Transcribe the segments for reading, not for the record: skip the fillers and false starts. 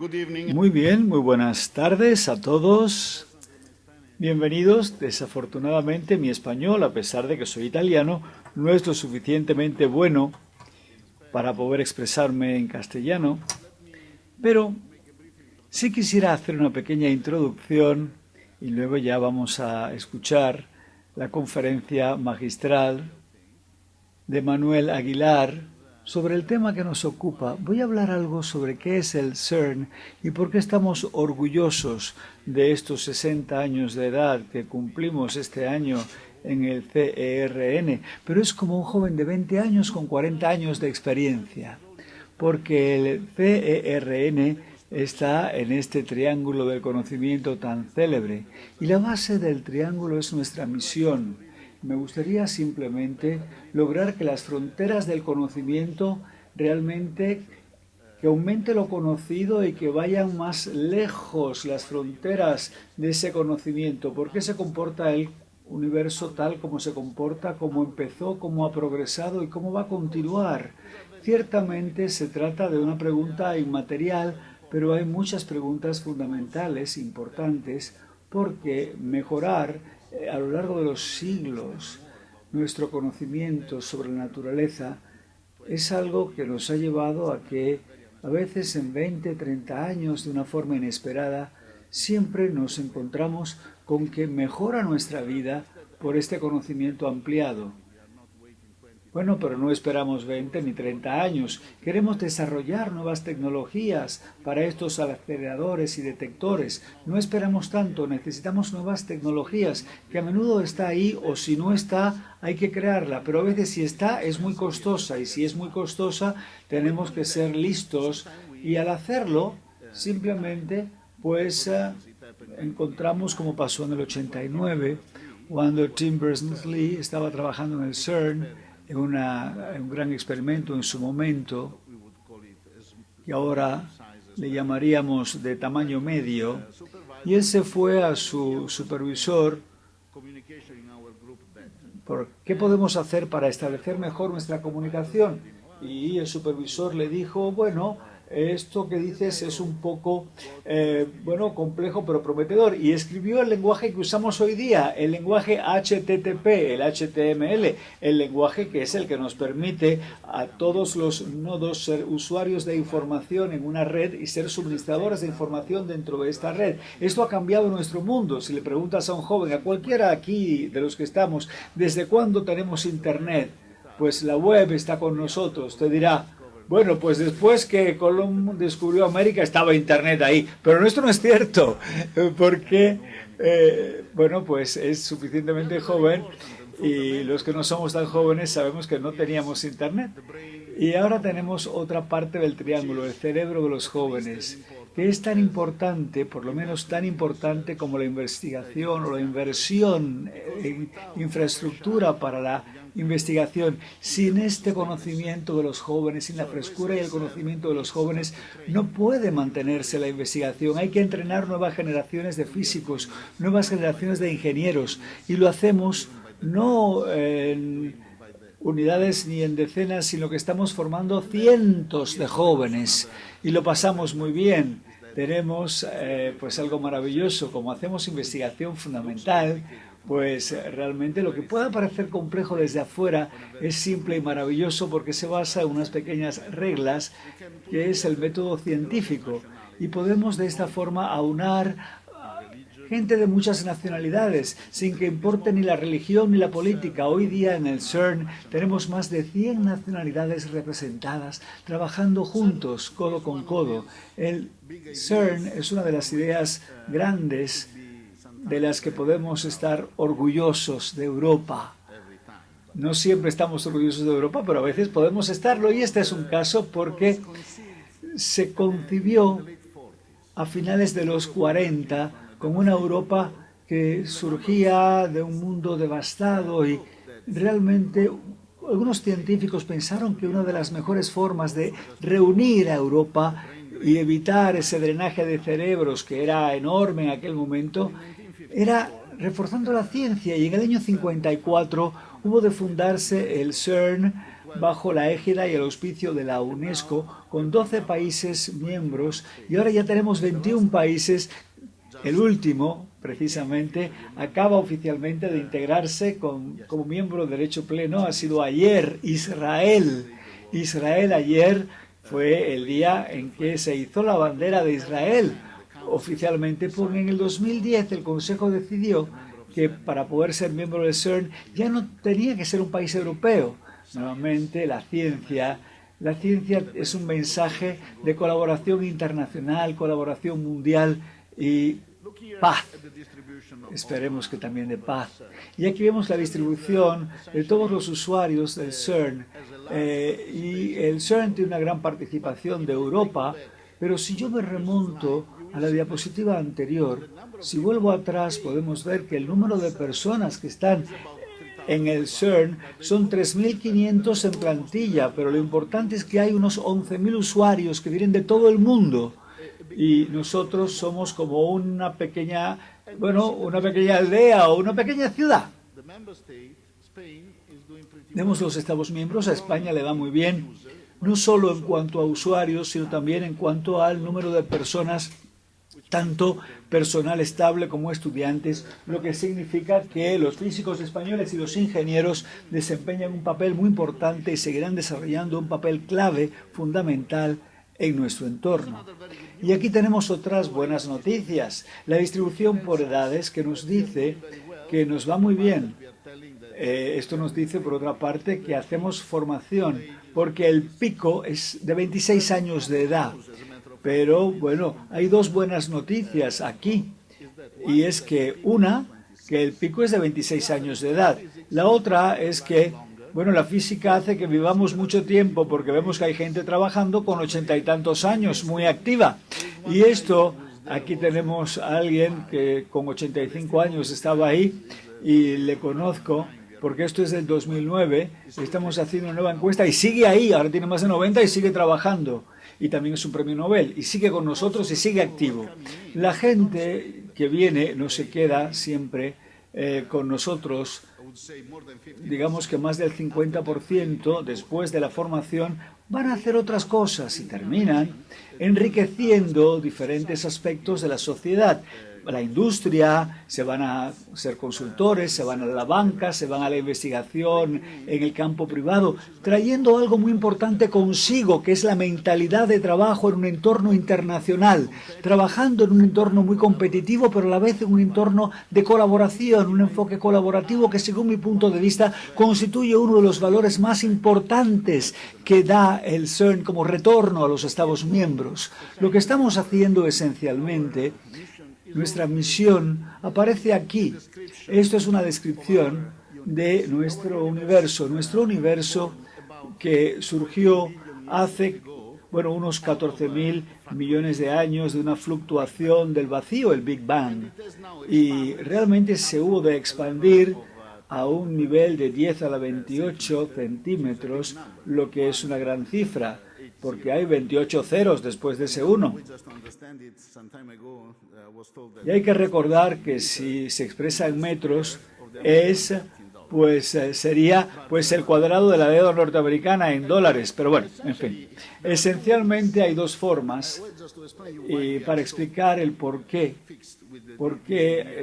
Muy bien, muy buenas tardes a todos. Bienvenidos. Desafortunadamente mi español, a pesar de que soy italiano, no es lo suficientemente bueno para poder expresarme en castellano, pero sí quisiera hacer una pequeña introducción y luego ya vamos a escuchar la conferencia magistral de Manuel Aguilar sobre el tema que nos ocupa. Voy a hablar algo sobre qué es el CERN y por qué estamos orgullosos de estos 60 años de edad que cumplimos este año en el CERN, pero es como un joven de 20 años con 40 años de experiencia, porque el CERN está en este triángulo del conocimiento tan célebre y la base del triángulo es nuestra misión. Me gustaría simplemente lograr que las fronteras del conocimiento realmente, que aumente lo conocido y que vayan más lejos las fronteras de ese conocimiento. ¿Por qué se comporta el universo tal como se comporta, cómo empezó, cómo ha progresado y cómo va a continuar? Ciertamente se trata de una pregunta inmaterial, pero hay muchas preguntas fundamentales, importantes, porque mejorar a lo largo de los siglos nuestro conocimiento sobre la naturaleza es algo que nos ha llevado a que a veces en 20, 30 años, de una forma inesperada, siempre nos encontramos con que mejora nuestra vida por este conocimiento ampliado. Bueno, pero no esperamos 20 ni 30 años. Queremos desarrollar nuevas tecnologías para estos aceleradores y detectores. No esperamos tanto, necesitamos nuevas tecnologías, que a menudo está ahí o si no está, hay que crearla. Pero a veces si está, es muy costosa y si es muy costosa, tenemos que ser listos y al hacerlo, simplemente, pues encontramos como pasó en el 89, cuando Tim Berners-Lee estaba trabajando en el CERN, en un gran experimento en su momento, que ahora le llamaríamos de tamaño medio, y él se fue a su supervisor por qué podemos hacer para establecer mejor nuestra comunicación. Y el supervisor le dijo, bueno, esto que dices es un poco, complejo pero prometedor. Y escribió el lenguaje que usamos hoy día, el lenguaje HTTP, el HTML, el lenguaje que es el que nos permite a todos los nodos ser usuarios de información en una red y ser suministradores de información dentro de esta red. Esto ha cambiado nuestro mundo. Si le preguntas a un joven, a cualquiera aquí de los que estamos, ¿desde cuándo tenemos Internet? Pues la web está con nosotros. Te dirá, bueno, pues después que Colón descubrió América estaba Internet ahí. Pero esto no es cierto, porque, pues es suficientemente joven y los que no somos tan jóvenes sabemos que no teníamos Internet. Y ahora tenemos otra parte del triángulo, el cerebro de los jóvenes, que es tan importante, por lo menos tan importante como la investigación o la inversión en infraestructura para la investigación. Sin este conocimiento de los jóvenes, sin la frescura y el conocimiento de los jóvenes, no puede mantenerse la investigación. Hay que entrenar nuevas generaciones de físicos, nuevas generaciones de ingenieros, y lo hacemos no en unidades ni en decenas, sino que estamos formando cientos de jóvenes y lo pasamos muy bien. Tenemos pues algo maravilloso, como hacemos investigación fundamental, pues realmente lo que pueda parecer complejo desde afuera es simple y maravilloso porque se basa en unas pequeñas reglas que es el método científico y podemos de esta forma aunar gente de muchas nacionalidades, sin que importe ni la religión ni la política. Hoy día en el CERN tenemos más de 100 nacionalidades representadas, trabajando juntos, codo con codo. El CERN es una de las ideas grandes de las que podemos estar orgullosos de Europa. No siempre estamos orgullosos de Europa, pero a veces podemos estarlo, y este es un caso porque se concibió a finales de los 40 como una Europa que surgía de un mundo devastado y realmente algunos científicos pensaron que una de las mejores formas de reunir a Europa y evitar ese drenaje de cerebros que era enorme en aquel momento era reforzando la ciencia, y en el año 54 hubo de fundarse el CERN bajo la égida y el auspicio de la UNESCO, con 12 países miembros, y ahora ya tenemos 21 países. El último, precisamente, acaba oficialmente de integrarse como miembro de derecho pleno. Ha sido ayer, Israel. Israel ayer fue el día en que se hizo la bandera de Israel oficialmente, porque en el 2010 el Consejo decidió que para poder ser miembro del CERN ya no tenía que ser un país europeo. Nuevamente, la ciencia es un mensaje de colaboración internacional, colaboración mundial y paz. Esperemos que también de paz. Y aquí vemos la distribución de todos los usuarios del CERN. Y el CERN tiene una gran participación de Europa, pero si yo me remonto a la diapositiva anterior, si vuelvo atrás podemos ver que el número de personas que están en el CERN son 3.500 en plantilla, pero lo importante es que hay unos 11.000 usuarios que vienen de todo el mundo. Y nosotros somos como una pequeña aldea o una pequeña ciudad. Vemos los Estados miembros, a España le va muy bien, no solo en cuanto a usuarios, sino también en cuanto al número de personas, tanto personal estable como estudiantes, lo que significa que los físicos españoles y los ingenieros desempeñan un papel muy importante y seguirán desarrollando un papel clave, fundamental, en nuestro entorno. Y aquí tenemos otras buenas noticias. La distribución por edades que nos dice que nos va muy bien. Esto nos dice, por otra parte, que hacemos formación, porque el pico es de 26 años de edad. Pero, bueno, hay dos buenas noticias aquí. Y es que que el pico es de 26 años de edad. La otra es que bueno, la física hace que vivamos mucho tiempo porque vemos que hay gente trabajando con 80 y tantos años, muy activa. Y esto, aquí tenemos a alguien que con 85 años estaba ahí y le conozco porque esto es del 2009, estamos haciendo una nueva encuesta y sigue ahí, ahora tiene más de 90 y sigue trabajando. Y también es un premio Nobel y sigue con nosotros y sigue activo. La gente que viene no se queda siempre con nosotros. Digamos que más del 50% después de la formación van a hacer otras cosas y terminan enriqueciendo diferentes aspectos de la sociedad. La industria, se van a ser consultores, se van a la banca, se van a la investigación en el campo privado, trayendo algo muy importante consigo, que es la mentalidad de trabajo en un entorno internacional, trabajando en un entorno muy competitivo, pero a la vez en un entorno de colaboración, un enfoque colaborativo que, según mi punto de vista, constituye uno de los valores más importantes que da el CERN como retorno a los Estados miembros. Lo que estamos haciendo esencialmente, nuestra misión aparece aquí. Esto es una descripción de nuestro universo que surgió hace unos 14.000 millones de años de una fluctuación del vacío, el Big Bang. Y realmente se hubo de expandir a un nivel de 10 a la 28 centímetros, lo que es una gran cifra, porque hay 28 ceros después de ese 1. Y hay que recordar que si se expresa en metros, sería el cuadrado de la deuda norteamericana en dólares. Pero bueno, en fin. Esencialmente hay dos formas para explicar el por qué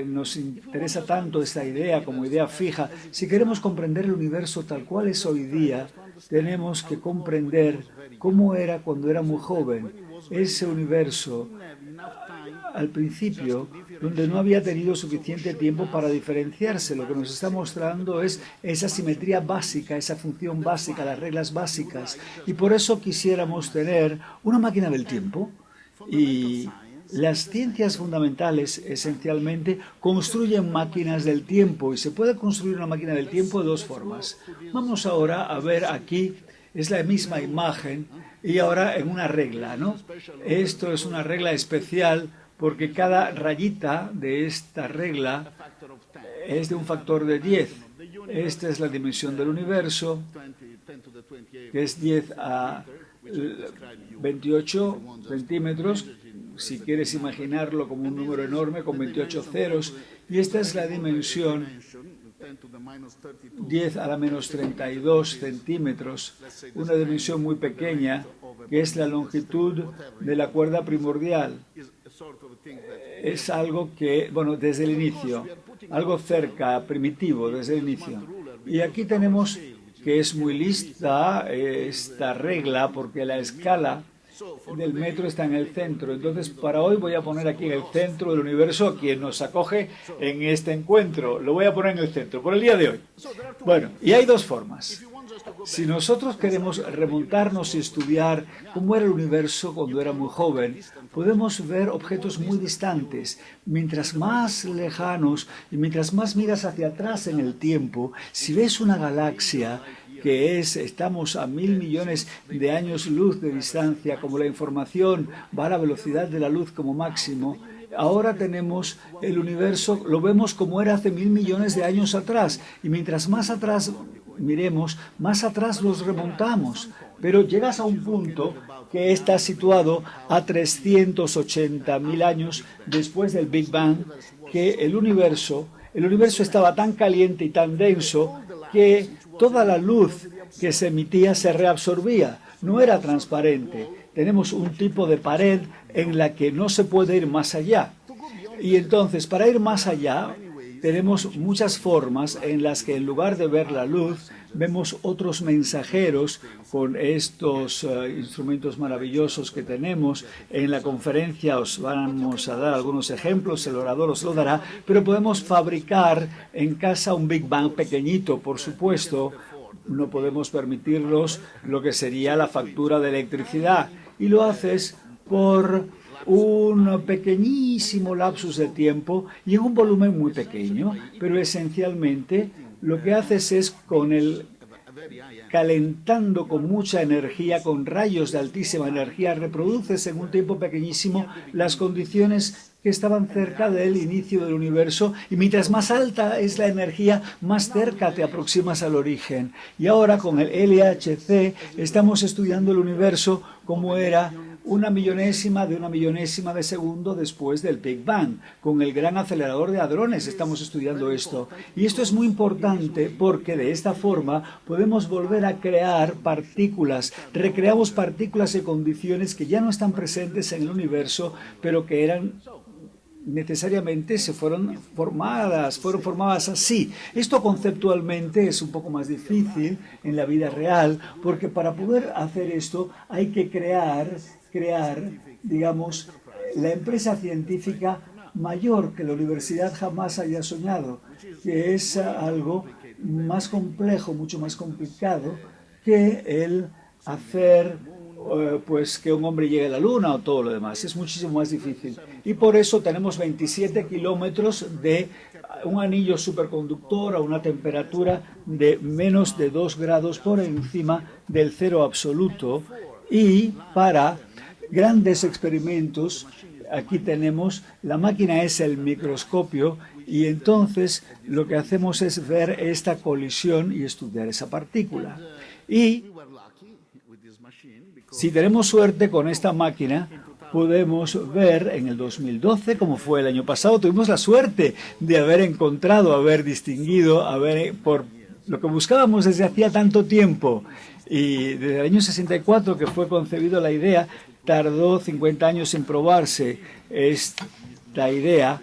nos interesa tanto esta idea como idea fija. Si queremos comprender el universo tal cual es hoy día, tenemos que comprender cómo era cuando era muy joven. Ese universo, al principio, donde no había tenido suficiente tiempo para diferenciarse. Lo que nos está mostrando es esa simetría básica, esa función básica, las reglas básicas. Y por eso quisiéramos tener una máquina del tiempo. Y las ciencias fundamentales, esencialmente, construyen máquinas del tiempo. Y se puede construir una máquina del tiempo de dos formas. Vamos ahora a ver aquí, es la misma imagen, y ahora en una regla, ¿no? Esto es una regla especial porque cada rayita de esta regla es de un factor de 10. Esta es la dimensión del universo, que es 10 a 28 centímetros, si quieres imaginarlo como un número enorme con 28 ceros. Y esta es la dimensión 10 a la menos 32 centímetros, una dimensión muy pequeña, que es la longitud de la cuerda primordial. Es algo que, bueno, desde el inicio, algo cerca, primitivo, desde el inicio. Y aquí tenemos que es muy lista esta regla, porque la escala del metro está en el centro. Entonces, para hoy voy a poner aquí en el centro del universo a quien nos acoge en este encuentro. Lo voy a poner en el centro, por el día de hoy. Bueno, y hay dos formas. Si nosotros queremos remontarnos y estudiar cómo era el universo cuando era muy joven, podemos ver objetos muy distantes. Mientras más lejanos y mientras más miras hacia atrás en el tiempo, si ves una galaxia estamos a 1000 millones de años luz de distancia, como la información va a la velocidad de la luz como máximo, ahora tenemos el universo, lo vemos como era hace 1000 millones de años atrás, y mientras más atrás miremos, más atrás los remontamos, pero llegas a un punto que está situado a 380.000 años después del Big Bang, que el universo estaba tan caliente y tan denso que toda la luz que se emitía se reabsorbía, no era transparente. Tenemos un tipo de pared en la que no se puede ir más allá. Y entonces, para ir más allá, tenemos muchas formas en las que en lugar de ver la luz, vemos otros mensajeros con estos instrumentos maravillosos que tenemos. En la conferencia os vamos a dar algunos ejemplos, el orador os lo dará, pero podemos fabricar en casa un Big Bang pequeñito, por supuesto. No podemos permitirnos lo que sería la factura de electricidad, y lo haces por un pequeñísimo lapsus de tiempo y en un volumen muy pequeño, pero esencialmente lo que haces es calentando con mucha energía, con rayos de altísima energía, reproduces en un tiempo pequeñísimo las condiciones que estaban cerca del inicio del universo, y mientras más alta es la energía, más cerca te aproximas al origen. Y ahora con el LHC estamos estudiando el universo como era una millonésima de segundo después del Big Bang. Con el gran acelerador de hadrones estamos estudiando esto. Y esto es muy importante porque de esta forma podemos volver a crear partículas. Recreamos partículas y condiciones que ya no están presentes en el universo, pero que eran necesariamente fueron formadas así. Esto conceptualmente es un poco más difícil en la vida real, porque para poder hacer esto hay que crear, digamos, la empresa científica mayor que la universidad jamás haya soñado, que es algo más complejo, mucho más complicado que el hacer pues que un hombre llegue a la luna o todo lo demás. Es muchísimo más difícil. Y por eso tenemos 27 kilómetros de un anillo superconductor a una temperatura de menos de 2 grados por encima del cero absoluto. Y para grandes experimentos, aquí tenemos, la máquina es el microscopio, y entonces lo que hacemos es ver esta colisión y estudiar esa partícula. Y si tenemos suerte con esta máquina, podemos ver en el 2012, como fue el año pasado, tuvimos la suerte de haber encontrado, haber distinguido, por lo que buscábamos desde hacía tanto tiempo. Y desde el año 64, que fue concebida la idea, tardó 50 años en probarse esta idea,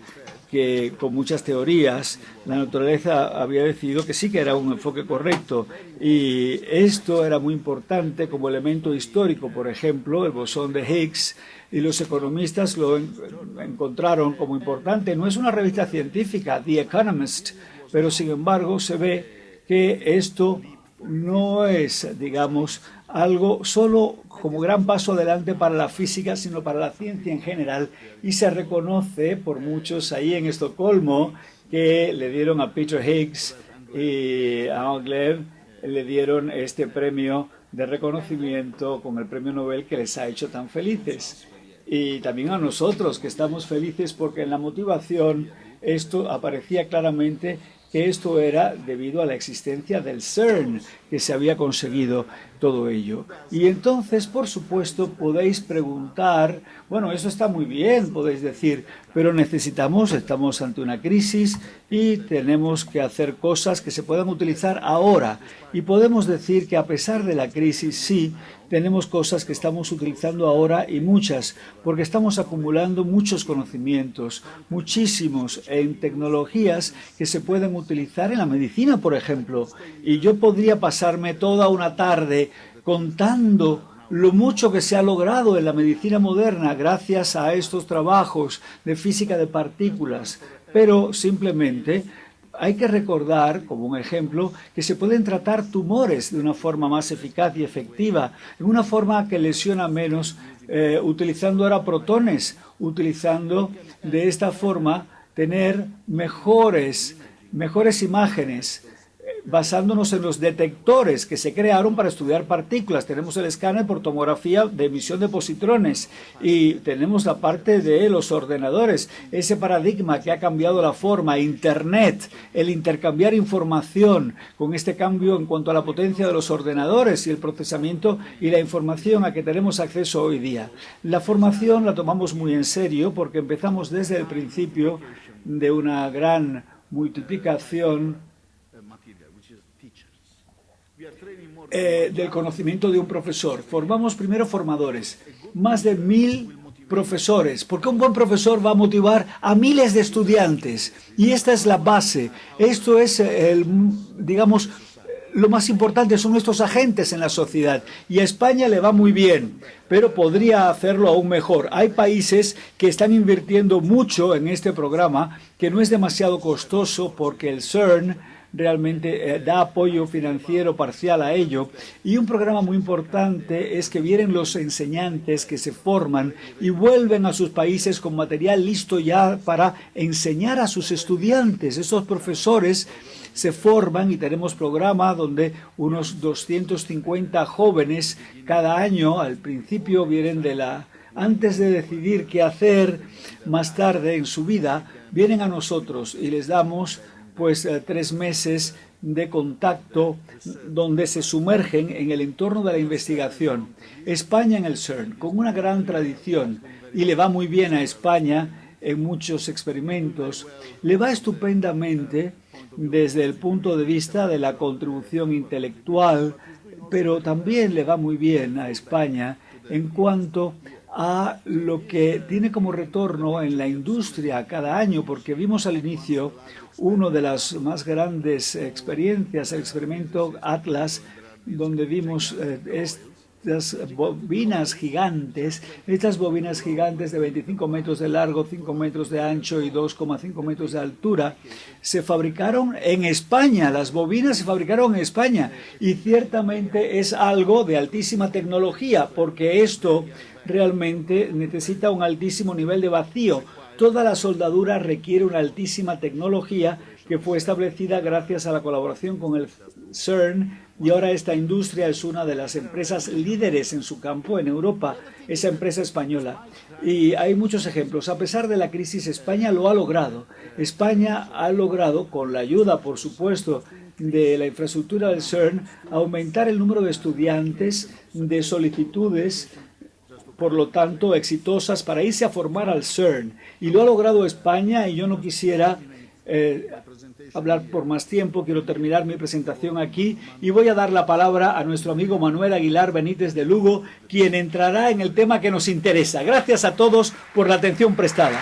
que con muchas teorías la naturaleza había decidido que sí que era un enfoque correcto, y esto era muy importante como elemento histórico. Por ejemplo, el bosón de Higgs, y los economistas lo encontraron como importante. No es una revista científica, The Economist, pero sin embargo se ve que esto no es, digamos, algo solo como gran paso adelante para la física, sino para la ciencia en general, y se reconoce por muchos ahí en Estocolmo que le dieron a Peter Higgs y a Oglev, le dieron este premio de reconocimiento con el premio Nobel que les ha hecho tan felices. Y también a nosotros, que estamos felices porque en la motivación esto aparecía claramente que esto era debido a la existencia del CERN que se había conseguido. todo ello. Y entonces, por supuesto, podéis preguntar, bueno, eso está muy bien, podéis decir, pero estamos ante una crisis y tenemos que hacer cosas que se puedan utilizar ahora. Y podemos decir que a pesar de la crisis, sí, tenemos cosas que estamos utilizando ahora y muchas, porque estamos acumulando muchos conocimientos, muchísimos, en tecnologías que se pueden utilizar en la medicina, por ejemplo. Y yo podría pasarme toda una tarde contando lo mucho que se ha logrado en la medicina moderna gracias a estos trabajos de física de partículas, pero simplemente hay que recordar, como un ejemplo, que se pueden tratar tumores de una forma más eficaz y efectiva, en una forma que lesiona menos, utilizando ahora protones, utilizando de esta forma tener mejores imágenes, basándonos en los detectores que se crearon para estudiar partículas. Tenemos el escáner por tomografía de emisión de positrones y tenemos la parte de los ordenadores, ese paradigma que ha cambiado la forma, Internet, el intercambiar información con este cambio en cuanto a la potencia de los ordenadores y el procesamiento y la información a que tenemos acceso hoy día. La formación la tomamos muy en serio porque empezamos desde el principio de una gran multiplicación del conocimiento de un profesor. Formamos primero formadores, más de 1000 profesores, porque un buen profesor va a motivar a miles de estudiantes y esta es la base. Esto es, digamos, lo más importante, son nuestros agentes en la sociedad y a España le va muy bien, pero podría hacerlo aún mejor. Hay países que están invirtiendo mucho en este programa, que no es demasiado costoso porque el CERN realmente da apoyo financiero parcial a ello. Y un programa muy importante es que vienen los enseñantes que se forman y vuelven a sus países con material listo ya para enseñar a sus estudiantes. Esos profesores se forman y tenemos programa donde unos 250 jóvenes cada año, al principio vienen antes de decidir qué hacer más tarde en su vida, vienen a nosotros y les damos 3 meses de contacto donde se sumergen en el entorno de la investigación. España en el CERN, con una gran tradición, y le va muy bien a España en muchos experimentos, le va estupendamente desde el punto de vista de la contribución intelectual, pero también le va muy bien a España en cuanto a lo que tiene como retorno en la industria cada año, porque vimos al inicio una de las más grandes experiencias, el experimento Atlas, donde vimos estas bobinas gigantes de 25 metros de largo, 5 metros de ancho y 2,5 metros de altura, se fabricaron en España. Las bobinas se fabricaron en España y ciertamente es algo de altísima tecnología, porque esto realmente necesita un altísimo nivel de vacío. Toda la soldadura requiere una altísima tecnología que fue establecida gracias a la colaboración con el CERN, y ahora esta industria es una de las empresas líderes en su campo en Europa, esa empresa española. Y hay muchos ejemplos. A pesar de la crisis, España lo ha logrado. España ha logrado, con la ayuda, por supuesto, de la infraestructura del CERN, aumentar el número de estudiantes, de solicitudes, por lo tanto, exitosas para irse a formar al CERN. Y lo ha logrado España, y yo no quisiera hablar por más tiempo, quiero terminar mi presentación aquí y voy a dar la palabra a nuestro amigo Manuel Aguilar Benítez de Lugo, quien entrará en el tema que nos interesa. Gracias a todos por la atención prestada.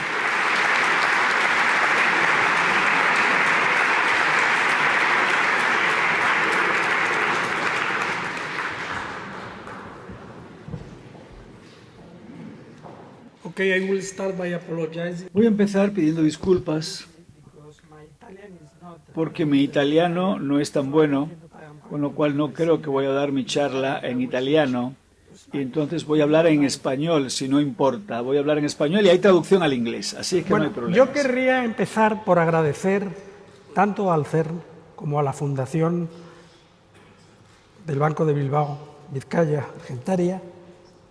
Okay, I will start by apologizing. Voy a empezar pidiendo disculpas porque mi italiano no es tan bueno, con lo cual no creo que voy a dar mi charla en italiano y entonces voy a hablar en español, si no importa. Voy a hablar en español y hay traducción al inglés, así es que no hay problema. Yo querría empezar por agradecer tanto al CERN como a la Fundación del Banco de Bilbao, Vizcaya, Argentaria,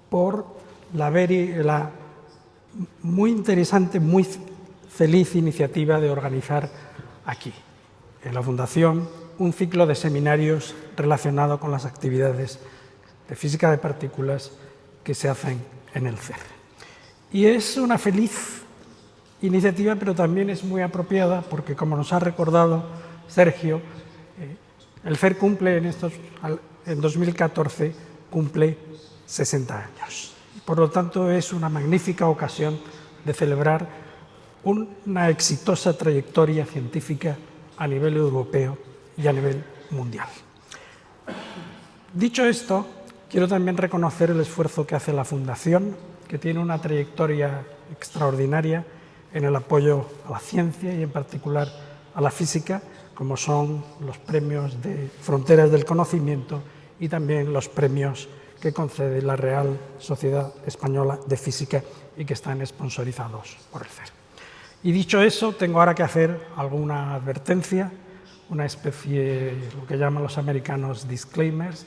por la muy interesante, muy feliz iniciativa de organizar aquí, en la Fundación, un ciclo de seminarios relacionado con las actividades de física de partículas que se hacen en el CER. Y es una feliz iniciativa, pero también es muy apropiada porque, como nos ha recordado Sergio, el CER cumple en 2014 cumple 60 años. Por lo tanto, es una magnífica ocasión de celebrar una exitosa trayectoria científica a nivel europeo y a nivel mundial. Dicho esto, quiero también reconocer el esfuerzo que hace la Fundación, que tiene una trayectoria extraordinaria en el apoyo a la ciencia y en particular a la física, como son los premios de Fronteras del Conocimiento y también los premios que concede la Real Sociedad Española de Física y que están sponsorizados por el CER. Y dicho eso, tengo ahora que hacer alguna advertencia, una especie, lo que llaman los americanos disclaimers,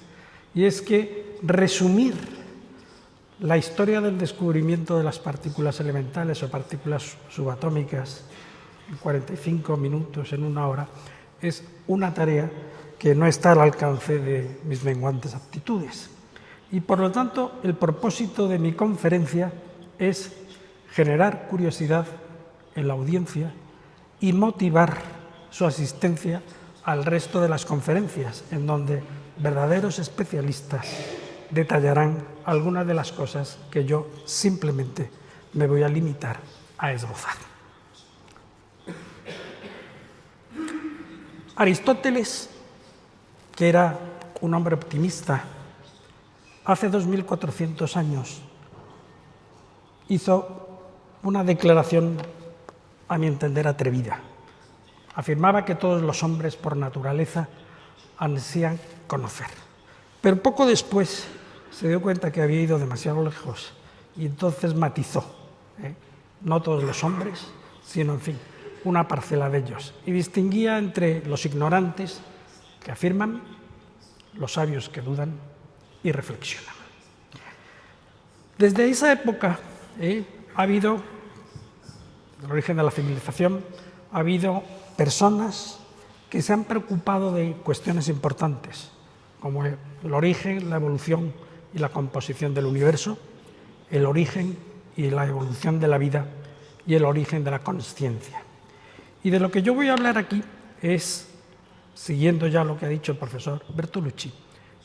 y es que resumir la historia del descubrimiento de las partículas elementales o partículas subatómicas en 45 minutos, en una hora, es una tarea que no está al alcance de mis menguantes aptitudes. Y por lo tanto, el propósito de mi conferencia es generar curiosidad en la audiencia y motivar su asistencia al resto de las conferencias, en donde verdaderos especialistas detallarán algunas de las cosas que yo simplemente me voy a limitar a esbozar. Aristóteles, que era un hombre optimista, hace 2400 años hizo una declaración, a mi entender, atrevida. Afirmaba que todos los hombres, por naturaleza, ansían conocer. Pero poco después se dio cuenta que había ido demasiado lejos y entonces matizó. No todos los hombres, sino, en fin, una parcela de ellos. Y distinguía entre los ignorantes, que afirman, los sabios que dudan y reflexionan. Desde esa época ha habido, el origen de la civilización, ha habido personas que se han preocupado de cuestiones importantes, como el origen, la evolución y la composición del universo, el origen y la evolución de la vida y el origen de la consciencia. Y de lo que yo voy a hablar aquí es, siguiendo ya lo que ha dicho el profesor Bertolucci,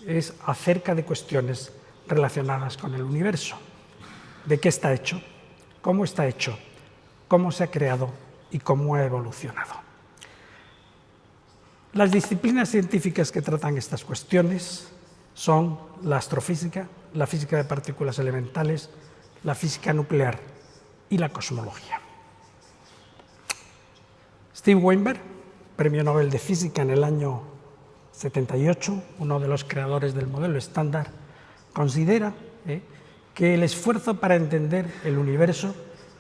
es acerca de cuestiones relacionadas con el universo. ¿De qué está hecho? ¿Cómo está hecho? ¿Cómo se ha creado? ¿Y cómo ha evolucionado? Las disciplinas científicas que tratan estas cuestiones son la astrofísica, la física de partículas elementales, la física nuclear y la cosmología. Steve Weinberg, premio Nobel de Física en el año 78, uno de los creadores del modelo estándar, considera que el esfuerzo para entender el universo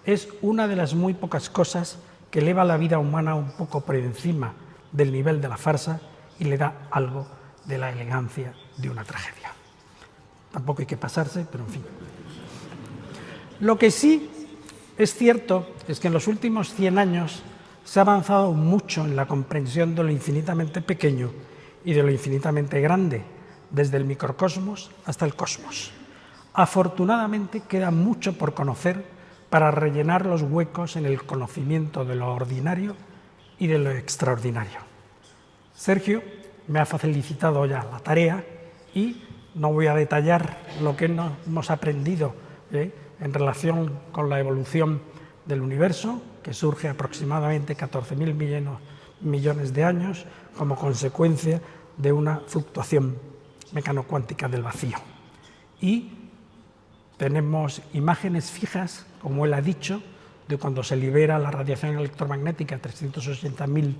es una de las muy pocas cosas que eleva la vida humana un poco por encima del nivel de la farsa y le da algo de la elegancia de una tragedia. Tampoco hay que pasarse, pero en fin. Lo que sí es cierto es que en los últimos 100 años se ha avanzado mucho en la comprensión de lo infinitamente pequeño y de lo infinitamente grande, desde el microcosmos hasta el cosmos. Afortunadamente queda mucho por conocer para rellenar los huecos en el conocimiento de lo ordinario y de lo extraordinario. Sergio me ha facilitado ya la tarea y no voy a detallar lo que hemos aprendido en relación con la evolución del universo, que surge aproximadamente 14.000 millones de años como consecuencia de una fluctuación mecanocuántica del vacío. Y tenemos imágenes fijas, como él ha dicho, de cuando se libera la radiación electromagnética 380.000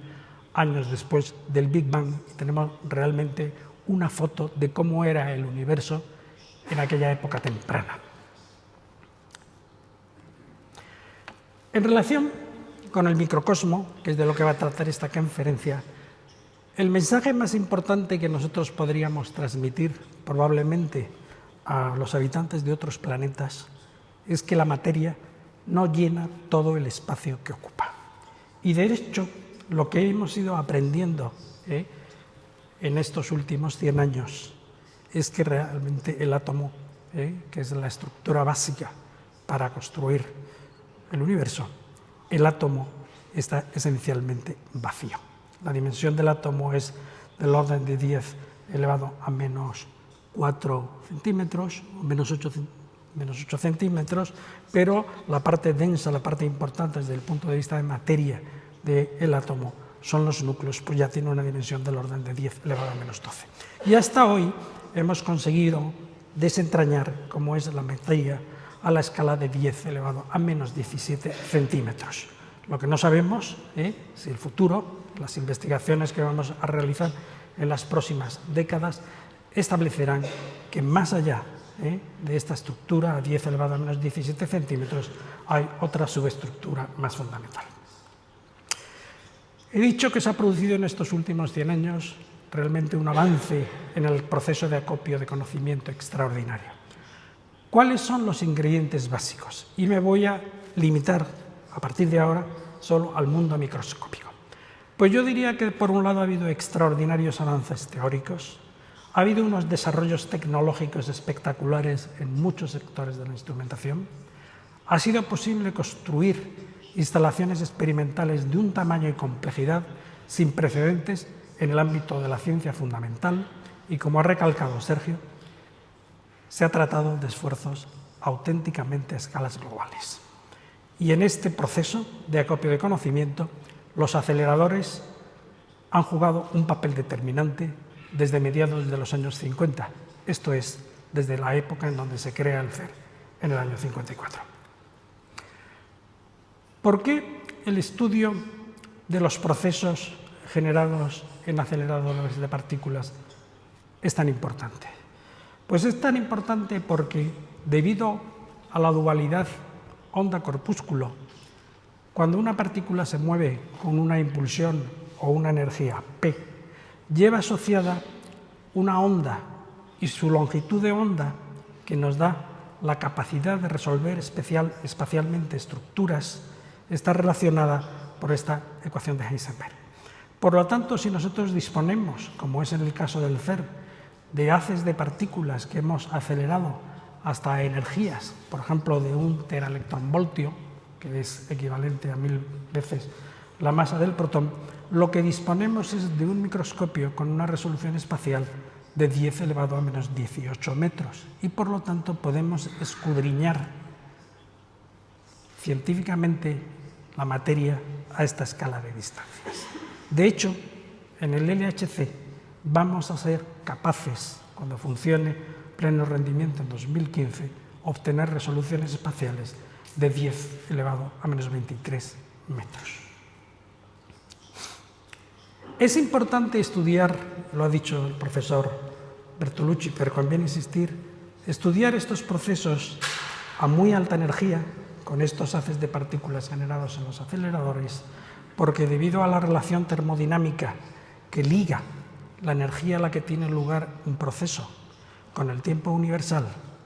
años después del Big Bang. Tenemos realmente una foto de cómo era el universo en aquella época temprana. En relación con el microcosmo, que es de lo que va a tratar esta conferencia, el mensaje más importante que nosotros podríamos transmitir probablemente a los habitantes de otros planetas es que la materia no llena todo el espacio que ocupa. Y de hecho, lo que hemos ido aprendiendo en estos últimos 100 años es que realmente el átomo, que es la estructura básica para construir el universo, el átomo está esencialmente vacío. La dimensión del átomo es del orden de 10 elevado a menos 4 centímetros, menos 8 centímetros, pero la parte densa, la parte importante desde el punto de vista de materia del átomo son los núcleos, pues ya tiene una dimensión del orden de 10 elevado a menos 12. Y hasta hoy hemos conseguido desentrañar cómo es la materia a la escala de 10 elevado a menos 17 centímetros. Lo que no sabemos es si el futuro, las investigaciones que vamos a realizar en las próximas décadas, establecerán que más allá de esta estructura a 10 elevado a menos 17 centímetros hay otra subestructura más fundamental. He dicho que se ha producido en estos últimos 100 años realmente un avance en el proceso de acopio de conocimiento extraordinario. ¿Cuáles son los ingredientes básicos? Y me voy a limitar a partir de ahora solo al mundo microscópico. Pues yo diría que por un lado ha habido extraordinarios avances teóricos, ha habido unos desarrollos tecnológicos espectaculares en muchos sectores de la instrumentación, ha sido posible construir instalaciones experimentales de un tamaño y complejidad sin precedentes en el ámbito de la ciencia fundamental y, como ha recalcado Sergio, se ha tratado de esfuerzos auténticamente a escalas globales. Y en este proceso de acopio de conocimiento, los aceleradores han jugado un papel determinante desde mediados de los años 50, esto es, desde la época en donde se crea el CERN, en el año 54. ¿Por qué el estudio de los procesos generados en aceleradores de partículas es tan importante? Pues es tan importante porque, debido a la dualidad onda-corpúsculo, cuando una partícula se mueve con una impulsión o una energía P, lleva asociada una onda y su longitud de onda que nos da la capacidad de resolver espacialmente estructuras está relacionada por esta ecuación de Heisenberg. Por lo tanto, si nosotros disponemos, como es en el caso del CERN, de haces de partículas que hemos acelerado hasta energías, por ejemplo, de 1 teraelectronvoltio, que es equivalente a 1000 veces la masa del protón, lo que disponemos es de un microscopio con una resolución espacial de 10 elevado a menos 18 metros y, por lo tanto, podemos escudriñar científicamente la materia a esta escala de distancias. De hecho, en el LHC vamos a ser capaces, cuando funcione pleno rendimiento en 2015, obtener resoluciones espaciales de 10 elevado a menos 23 metros. Es importante estudiar, lo ha dicho el profesor Bertolucci, pero conviene insistir, estudiar estos procesos a muy alta energía, con estos haces de partículas generados en los aceleradores, porque debido a la relación termodinámica que liga la energía a la que tiene lugar un proceso con el tiempo universal,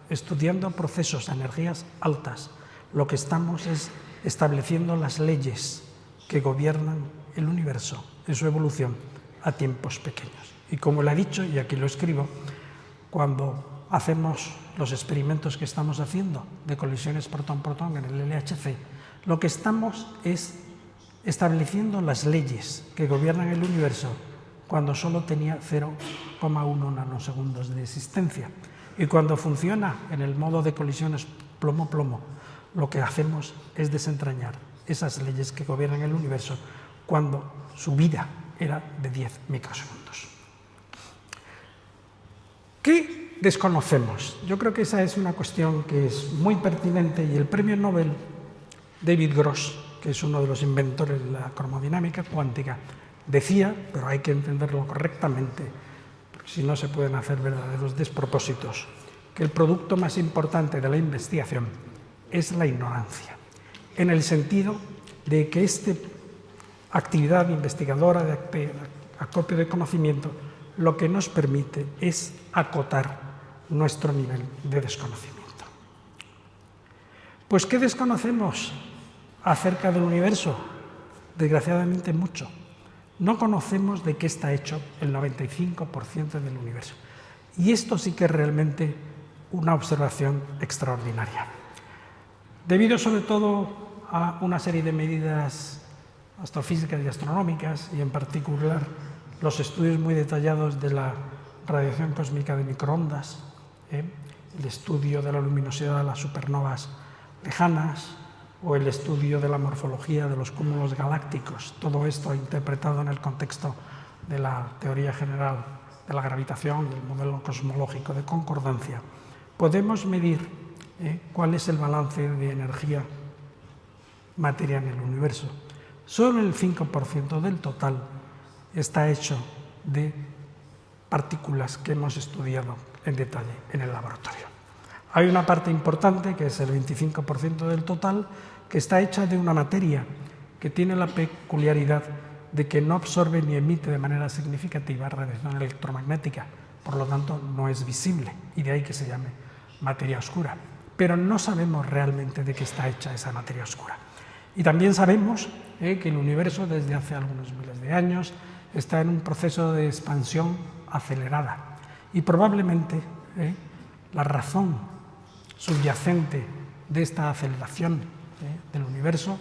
estudiando procesos a energías altas, lo que estamos es estableciendo las leyes que gobiernan el universo en su evolución a tiempos pequeños. Y como le he dicho, y aquí lo escribo, cuando hacemos los experimentos que estamos haciendo de colisiones protón-protón en el LHC, lo que estamos es estableciendo las leyes que gobiernan el universo cuando solo tenía 0,1 nanosegundos de existencia. Y cuando funciona en el modo de colisiones plomo-plomo, lo que hacemos es desentrañar esas leyes que gobiernan el universo cuando su vida era de 10 microsegundos. ¿Qué desconocemos? Yo creo que esa es una cuestión que es muy pertinente y el premio Nobel David Gross, que es uno de los inventores de la cromodinámica cuántica, decía, pero hay que entenderlo correctamente, porque si no se pueden hacer verdaderos despropósitos, que el producto más importante de la investigación es la ignorancia, en el sentido de que esta actividad investigadora de acopio de conocimiento lo que nos permite es acotar nuestro nivel de desconocimiento. Pues, ¿qué desconocemos acerca del universo? Desgraciadamente mucho. No conocemos de qué está hecho el 95% del universo. Y esto sí que es realmente una observación extraordinaria. Debido sobre todo a una serie de medidas astrofísicas y astronómicas, y en particular los estudios muy detallados de la radiación cósmica de microondas, el estudio de la luminosidad de las supernovas lejanas o el estudio de la morfología de los cúmulos galácticos, todo esto interpretado en el contexto de la teoría general de la gravitación y el modelo cosmológico de concordancia, podemos medir cuál es el balance de energía materia en el universo. Solo el 5% del total está hecho de partículas que hemos estudiado en detalle en el laboratorio. Hay una parte importante, que es el 25% del total, que está hecha de una materia que tiene la peculiaridad de que no absorbe ni emite de manera significativa radiación electromagnética, por lo tanto no es visible, y de ahí que se llame materia oscura. Pero no sabemos realmente de qué está hecha esa materia oscura. Y también sabemos que el universo desde hace algunos miles de años está en un proceso de expansión acelerada, y probablemente la razón subyacente de esta aceleración del universo,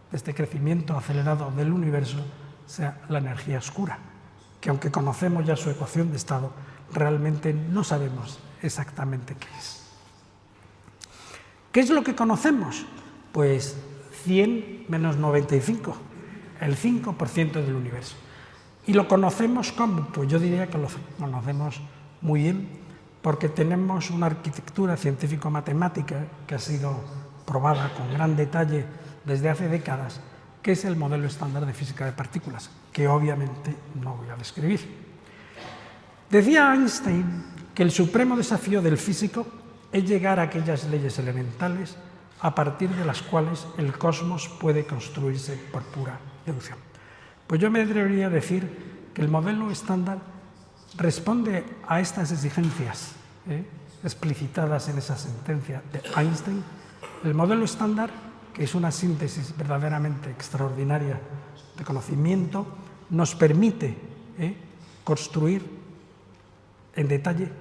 de este crecimiento acelerado del universo, sea la energía oscura, que aunque conocemos ya su ecuación de estado, realmente no sabemos exactamente qué es. ¿Qué es lo que conocemos? Pues 100 menos 95, el 5% del universo. ¿Y lo conocemos cómo? Pues yo diría que lo conocemos muy bien, porque tenemos una arquitectura científico-matemática que ha sido probada con gran detalle desde hace décadas, que es el modelo estándar de física de partículas, que obviamente no voy a describir. Decía Einstein que el supremo desafío del físico es llegar a aquellas leyes elementales a partir de las cuales el cosmos puede construirse por pura deducción. Pues yo me atrevería a decir que el modelo estándar responde a estas exigencias explicitadas en esa sentencia de Einstein. El modelo estándar, que es una síntesis verdaderamente extraordinaria de conocimiento, nos permite construir en detalle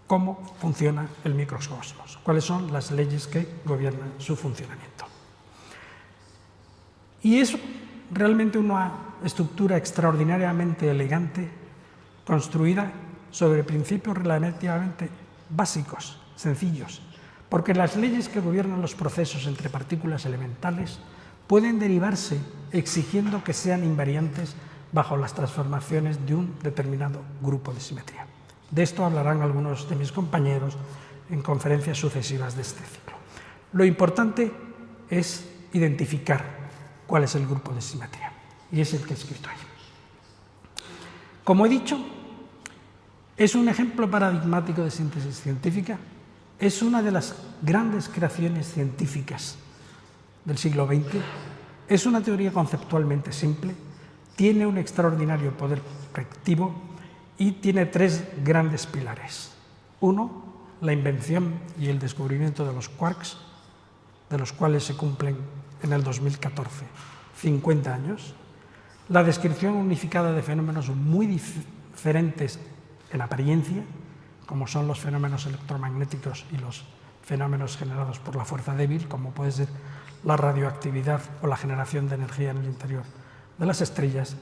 cómo funciona el microcosmos, cuáles son las leyes que gobiernan su funcionamiento. Y es realmente una estructura extraordinariamente elegante, construida sobre principios relativamente básicos, sencillos, porque las leyes que gobiernan los procesos entre partículas elementales pueden derivarse exigiendo que sean invariantes bajo las transformaciones de un determinado grupo de simetría. De esto hablarán algunos de mis compañeros en conferencias sucesivas de este ciclo. Lo importante es identificar cuál es el grupo de simetría, y es el que he escrito ahí. Como he dicho, es un ejemplo paradigmático de síntesis científica, es una de las grandes creaciones científicas del siglo XX, es una teoría conceptualmente simple, tiene un extraordinario poder predictivo y tiene tres grandes pilares. Uno, la invención y el descubrimiento de los quarks, de los cuales se cumplen en el 2014 50 años. La descripción unificada de fenómenos muy diferentes en apariencia, como son los fenómenos electromagnéticos y los fenómenos generados por la fuerza débil, como puede ser la radioactividad o la generación de energía en el interior de las estrellas,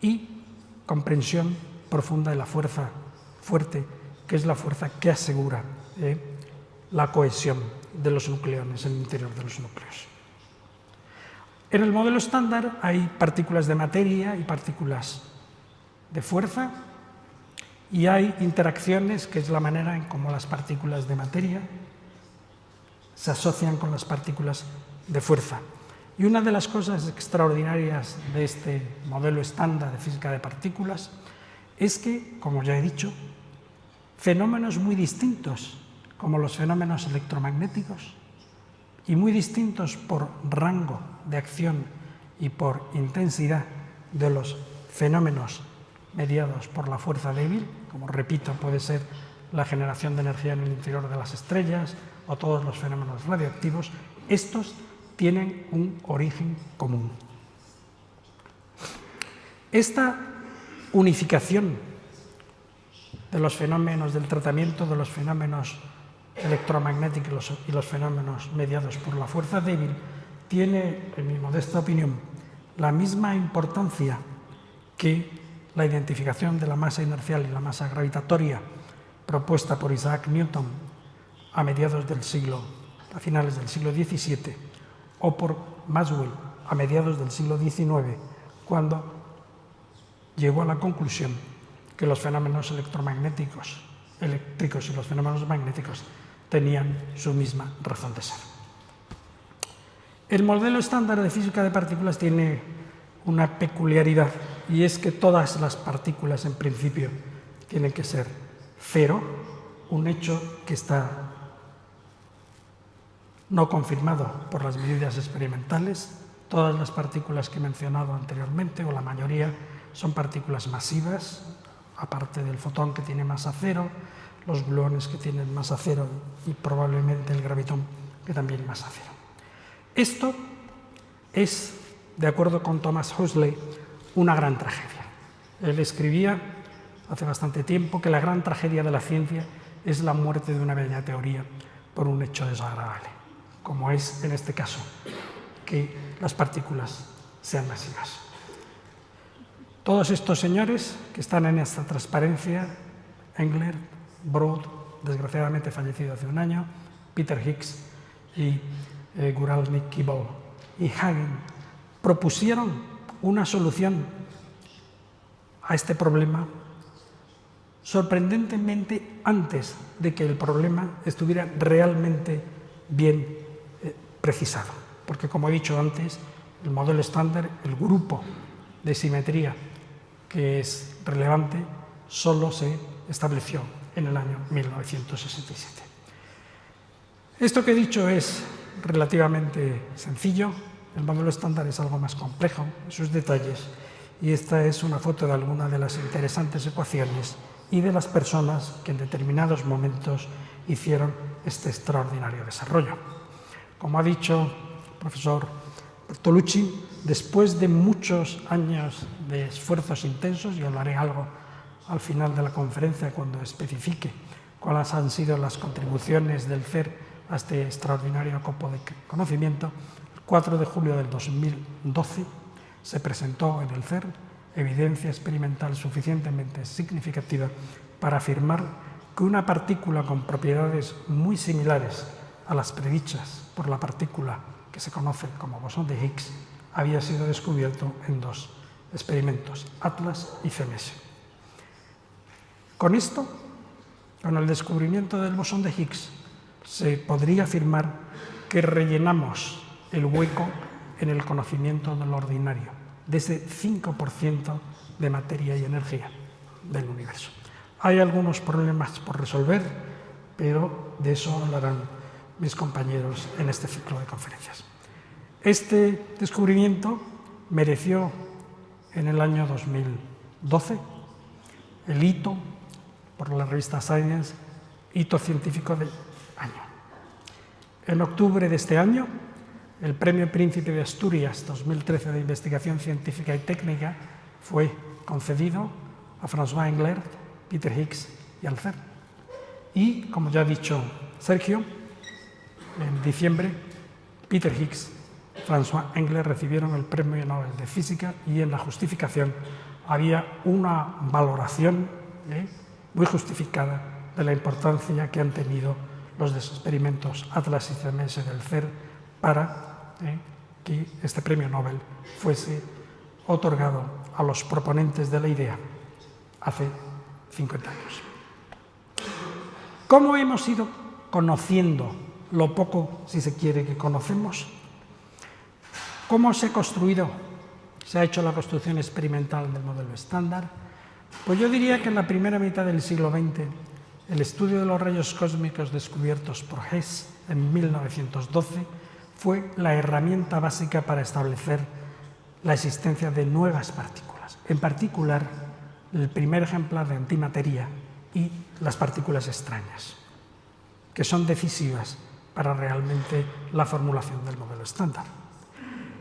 y comprensión profunda de la fuerza fuerte, que es la fuerza que asegura la cohesión de los nucleones en el interior de los núcleos. En el modelo estándar hay partículas de materia y partículas de fuerza, y hay interacciones, que es la manera en cómo las partículas de materia se asocian con las partículas de fuerza. Y una de las cosas extraordinarias de este modelo estándar de física de partículas es que, como ya he dicho, fenómenos muy distintos, como los fenómenos electromagnéticos, y muy distintos por rango de acción y por intensidad de los fenómenos mediados por la fuerza débil, como repito, puede ser la generación de energía en el interior de las estrellas o todos los fenómenos radioactivos, estos tienen un origen común. Esta unificación de los fenómenos del tratamiento de los fenómenos electromagnéticos y los fenómenos mediados por la fuerza débil tiene, en mi modesta opinión, la misma importancia que la identificación de la masa inercial y la masa gravitatoria propuesta por Isaac Newton a finales del siglo XVII, o por Maxwell a mediados del siglo XIX, cuando llegó a la conclusión que los fenómenos eléctricos y los fenómenos magnéticos tenían su misma razón de ser. El modelo estándar de física de partículas tiene una peculiaridad, y es que todas las partículas en principio tienen que ser cero, un hecho que está no confirmado por las medidas experimentales. Todas las partículas que he mencionado anteriormente, o la mayoría, son partículas masivas, aparte del fotón que tiene masa cero, los gluones que tienen masa cero y probablemente el gravitón que también masa cero. Esto es, de acuerdo con Thomas Huxley, una gran tragedia. Él escribía hace bastante tiempo que la gran tragedia de la ciencia es la muerte de una bella teoría por un hecho desagradable, como es en este caso que las partículas sean masivas. Todos estos señores que están en esta transparencia, Engler, Broad, desgraciadamente fallecido hace un año, Peter Higgs y Guralnik-Kibble y Hagen, propusieron una solución a este problema sorprendentemente antes de que el problema estuviera realmente bien precisado, porque, como he dicho antes, el modelo estándar, el grupo de simetría que es relevante, solo se estableció en el año 1967. Esto que he dicho es relativamente sencillo. El modelo estándar es algo más complejo en sus detalles, y esta es una foto de algunas de las interesantes ecuaciones y de las personas que en determinados momentos hicieron este extraordinario desarrollo. Como ha dicho el profesor Bertolucci, después de muchos años de esfuerzos intensos, y hablaré algo al final de la conferencia cuando especifique cuáles han sido las contribuciones del CERN a este extraordinario campo de conocimiento, el 4 de julio del 2012 se presentó en el CERN evidencia experimental suficientemente significativa para afirmar que una partícula con propiedades muy similares a las predichas por la partícula que se conoce como bosón de Higgs había sido descubierto en dos experimentos, Atlas y CMS. Con esto, con el descubrimiento del bosón de Higgs, se podría afirmar que rellenamos el hueco en el conocimiento de lo ordinario, de ese 5% de materia y energía del universo. Hay algunos problemas por resolver, pero de eso hablarán mis compañeros en este ciclo de conferencias. Este descubrimiento mereció en el año 2012 el hito por la revista Science, hito científico del año. En octubre de este año, el Premio Príncipe de Asturias 2013 de Investigación Científica y Técnica fue concedido a François Englert, Peter Higgs y al CERN. Y, como ya ha dicho Sergio, en diciembre, Peter Higgs y François Englert recibieron el Premio Nobel de Física, y en la justificación había una valoración muy justificada de la importancia que han tenido los experimentos Atlas y CMS del CERN para que este premio Nobel fuese otorgado a los proponentes de la idea hace 50 años. ¿Cómo hemos ido conociendo lo poco, si se quiere, que conocemos? ¿Cómo se ha construido, se ha hecho la construcción experimental del modelo estándar? Pues yo diría que en la primera mitad del siglo XX, el estudio de los rayos cósmicos descubiertos por Hess en 1912 fue la herramienta básica para establecer la existencia de nuevas partículas, en particular el primer ejemplar de antimateria y las partículas extrañas, que son decisivas para realmente la formulación del modelo estándar.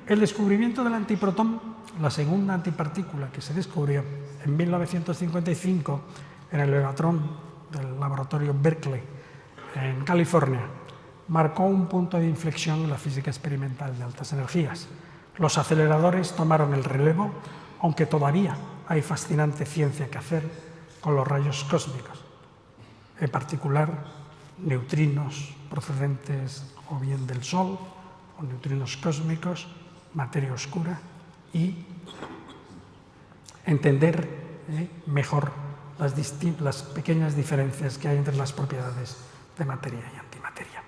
El descubrimiento del antiprotón, la segunda antipartícula que se descubrió en 1955 en el Evatron del laboratorio Berkeley, en California, marcó un punto de inflexión en la física experimental de altas energías. Los aceleradores tomaron el relevo, aunque todavía hay fascinante ciencia que hacer con los rayos cósmicos, en particular neutrinos procedentes o bien del Sol, o neutrinos cósmicos, materia oscura, y entender mejor las pequeñas diferencias que hay entre las propiedades de materia y antimateria.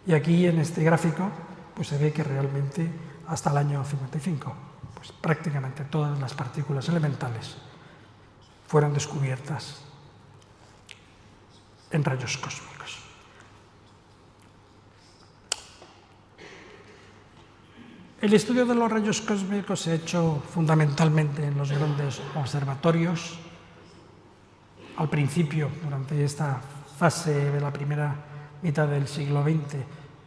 Y aquí en este gráfico pues se ve que realmente hasta el año 55 pues prácticamente todas las partículas elementales fueron descubiertas en rayos cósmicos. El estudio de los rayos cósmicos se ha hecho fundamentalmente en los grandes observatorios. Al principio, durante esta fase de la primera mitad del siglo XX,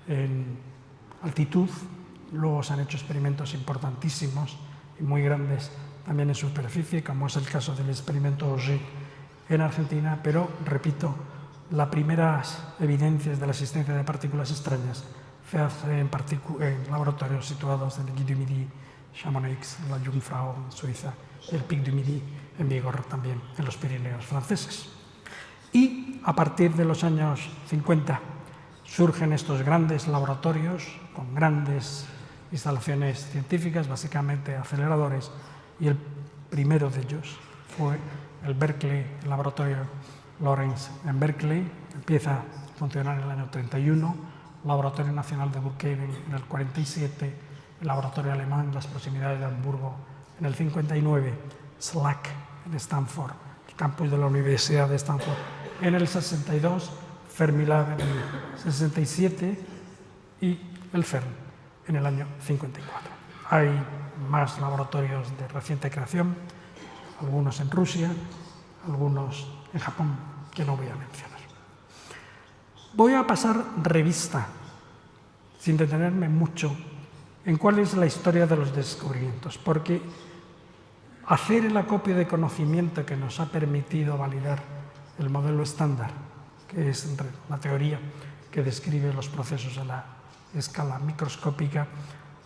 en altitud, luego se han hecho experimentos importantísimos y muy grandes también en superficie, como es el caso del experimento Auger en Argentina, pero, repito, las primeras evidencias de la existencia de partículas extrañas se hace en laboratorios situados en el Guy du Midi, Chamonix, en la Jungfrau, en Suiza, y el Pic du Midi, en Bigorre también, en los Pirineos franceses. Y a partir de los años 50 surgen estos grandes laboratorios con grandes instalaciones científicas, básicamente aceleradores, y el primero de ellos fue el Berkeley, el laboratorio Lawrence en Berkeley, empieza a funcionar en el año 31, Laboratorio Nacional de Brookhaven en el 47, el laboratorio alemán en las proximidades de Hamburgo en el 59, SLAC en Stanford, el campus de la Universidad de Stanford en el 62, Fermilab en el 67 y el CERN en el año 54. Hay más laboratorios de reciente creación, algunos en Rusia, algunos en Japón, que no voy a mencionar. Voy a pasar revista, sin detenerme mucho, en cuál es la historia de los descubrimientos, porque hacer el acopio de conocimiento que nos ha permitido validar el modelo estándar, que es la teoría que describe los procesos a la escala microscópica,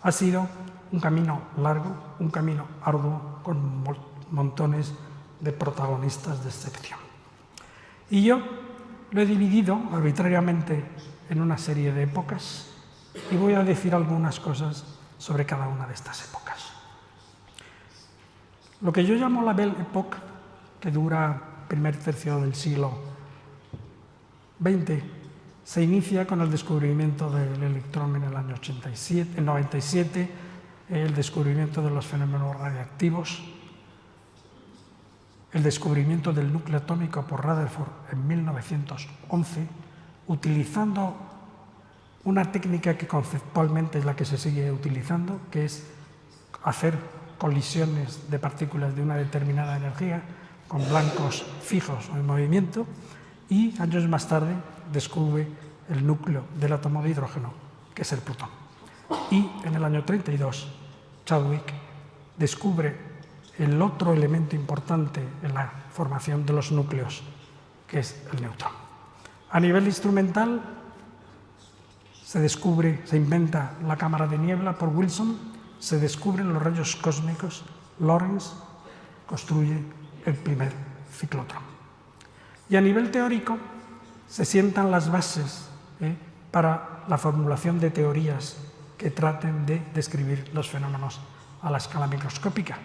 ha sido un camino largo, un camino arduo, con montones de protagonistas de excepción. Y yo lo he dividido arbitrariamente en una serie de épocas y voy a decir algunas cosas sobre cada una de estas épocas. Lo que yo llamo la Belle Époque, que dura primer tercio del siglo XX, se inicia con el descubrimiento del electrón en el año 97, el descubrimiento de los fenómenos radiactivos, el descubrimiento del núcleo atómico por Rutherford en 1911, utilizando una técnica que conceptualmente es la que se sigue utilizando, que es hacer colisiones de partículas de una determinada energía con blancos fijos o en movimiento, y años más tarde descubre el núcleo del átomo de hidrógeno, que es el protón. Y en el año 32, Chadwick descubre el otro elemento importante en la formación de los núcleos, que es el neutrón. A nivel instrumental, se inventa la cámara de niebla por Wilson, se descubren los rayos cósmicos, Lawrence construye el primer ciclotrón. Y a nivel teórico, se sientan las bases para la formulación de teorías que traten de describir los fenómenos a la escala microscópica.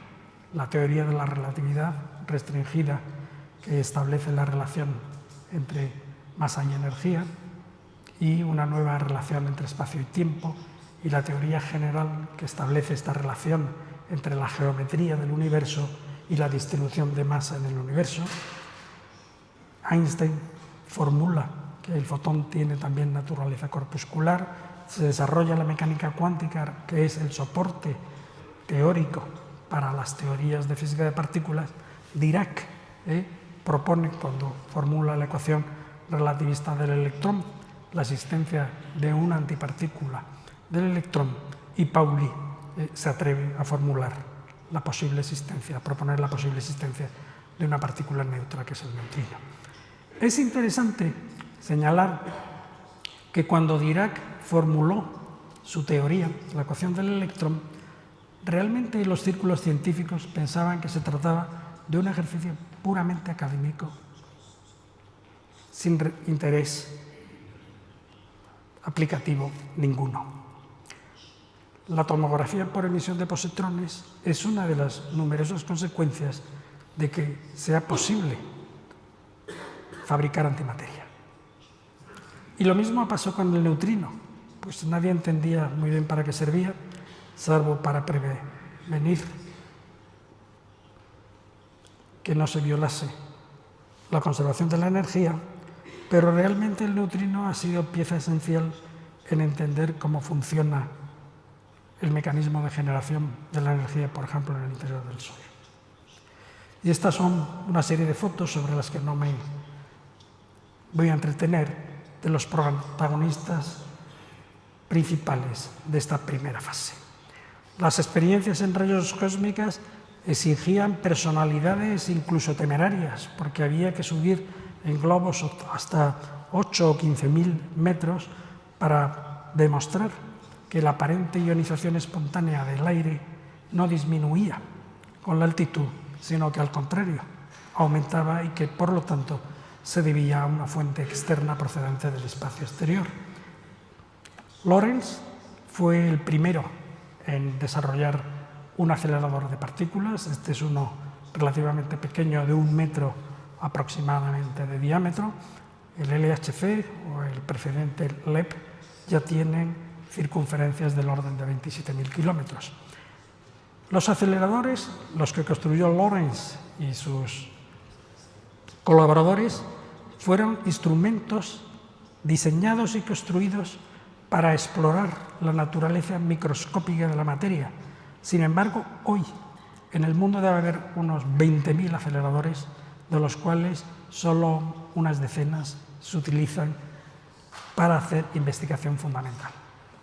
La teoría de la relatividad restringida, que establece la relación entre masa y energía, y una nueva relación entre espacio y tiempo, y la teoría general, que establece esta relación entre la geometría del universo y la distribución de masa en el universo. Einstein formula que el fotón tiene también naturaleza corpuscular, se desarrolla la mecánica cuántica, que es el soporte teórico para las teorías de física de partículas. Dirac propone, cuando formula la ecuación relativista del electrón, la existencia de una antipartícula del electrón, y Pauli se atreve a formular la posible existencia, a proponer la posible existencia de una partícula neutra, que es el neutrino. Es interesante señalar que cuando Dirac formuló su teoría, la ecuación del electrón, realmente los círculos científicos pensaban que se trataba de un ejercicio puramente académico, sin interés aplicativo ninguno. La tomografía por emisión de positrones es una de las numerosas consecuencias de que sea posible fabricar antimateria. Y lo mismo pasó con el neutrino, pues nadie entendía muy bien para qué servía, salvo para prevenir que no se violase la conservación de la energía, pero realmente el neutrino ha sido pieza esencial en entender cómo funciona el mecanismo de generación de la energía, por ejemplo, en el interior del Sol. Y estas son una serie de fotos sobre las que no me voy a entretener, de los protagonistas principales de esta primera fase. Las experiencias en rayos cósmicas exigían personalidades incluso temerarias, porque había que subir en globos hasta 8 o 15.000 metros para demostrar que la aparente ionización espontánea del aire no disminuía con la altitud, sino que al contrario aumentaba y que por lo tanto se debía a una fuente externa procedente del espacio exterior. Lorentz fue el primero en desarrollar un acelerador de partículas. Este es uno relativamente pequeño, de 1 metro aproximadamente de diámetro. El LHC o el precedente LEP ya tienen circunferencias del orden de 27.000 kilómetros. Los aceleradores, los que construyó Lorentz y sus colaboradores, fueron instrumentos diseñados y construidos para explorar la naturaleza microscópica de la materia. Sin embargo, hoy en el mundo debe haber unos 20.000 aceleradores, de los cuales solo unas decenas se utilizan para hacer investigación fundamental.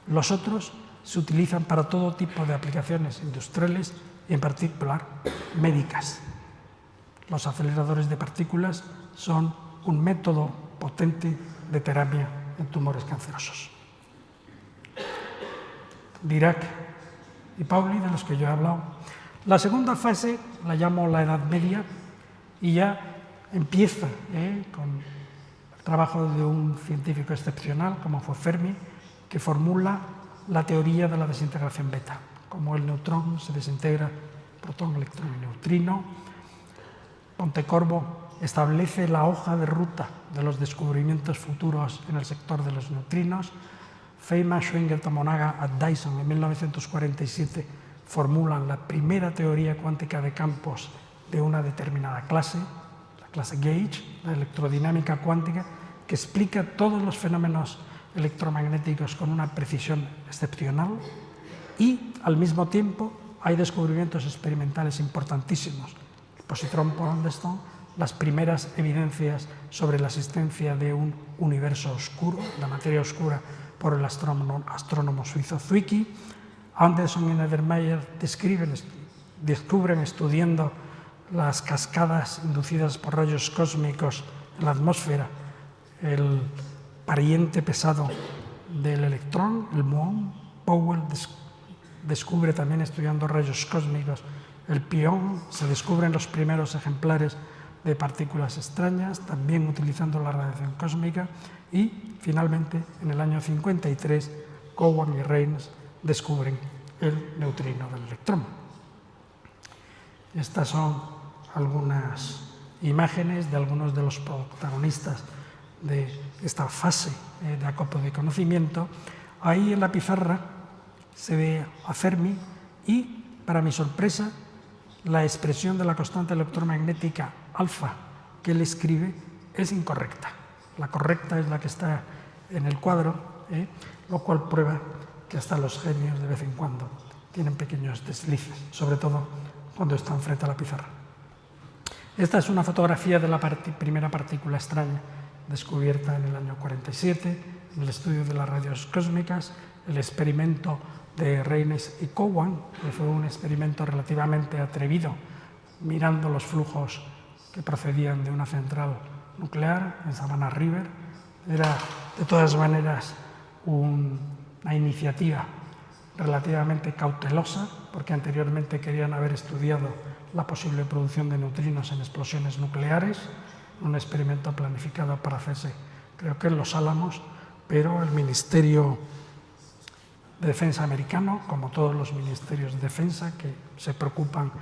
Los otros se utilizan para todo tipo de aplicaciones industriales y en particular médicas. Los aceleradores de partículas son un método potente de terapia en tumores cancerosos. Dirac y Pauli, de los que yo he hablado. La segunda fase la llamo la Edad Media y ya empieza con el trabajo de un científico excepcional como fue Fermi, que formula la teoría de la desintegración beta, como el neutrón se desintegra, protón, electrón y neutrino. Pontecorvo establece la hoja de ruta de los descubrimientos futuros en el sector de los neutrinos. Feynman, Schwinger, Tomonaga y Dyson en 1947 formulan la primera teoría cuántica de campos de una determinada clase, la clase Gauge, la electrodinámica cuántica, que explica todos los fenómenos electromagnéticos con una precisión excepcional, y al mismo tiempo hay descubrimientos experimentales importantísimos. El positrón por Ondestone, las primeras evidencias sobre la existencia de un universo oscuro, la materia oscura, por el astrónomo suizo Zwicky. Anderson y Neddermeyer descubren estudiando las cascadas inducidas por rayos cósmicos en la atmósfera el pariente pesado del electrón, el muón. Powell descubre también, estudiando rayos cósmicos, el pión. Se descubren los primeros ejemplares de partículas extrañas, también utilizando la radiación cósmica, y finalmente en el año 53 Cowan y Reines descubren el neutrino del electrón. Estas son algunas imágenes de algunos de los protagonistas de esta fase de acopio de conocimiento. Ahí en la pizarra se ve a Fermi y, para mi sorpresa, la expresión de la constante electromagnética alfa que él escribe es incorrecta. La correcta es la que está en el cuadro, lo cual prueba que hasta los genios de vez en cuando tienen pequeños deslices, sobre todo cuando están frente a la pizarra. Esta es una fotografía de la primera partícula extraña descubierta en el año 47, en el estudio de las radios cósmicas, el experimento de Reines y Cowan, que fue un experimento relativamente atrevido, mirando los flujos que procedían de una central nuclear en Savannah River. Era, de todas maneras, una iniciativa relativamente cautelosa, porque anteriormente querían haber estudiado la posible producción de neutrinos en explosiones nucleares, un experimento planificado para hacerse, creo que en Los Álamos, pero el Ministerio de Defensa americano, como todos los ministerios de defensa que se preocupan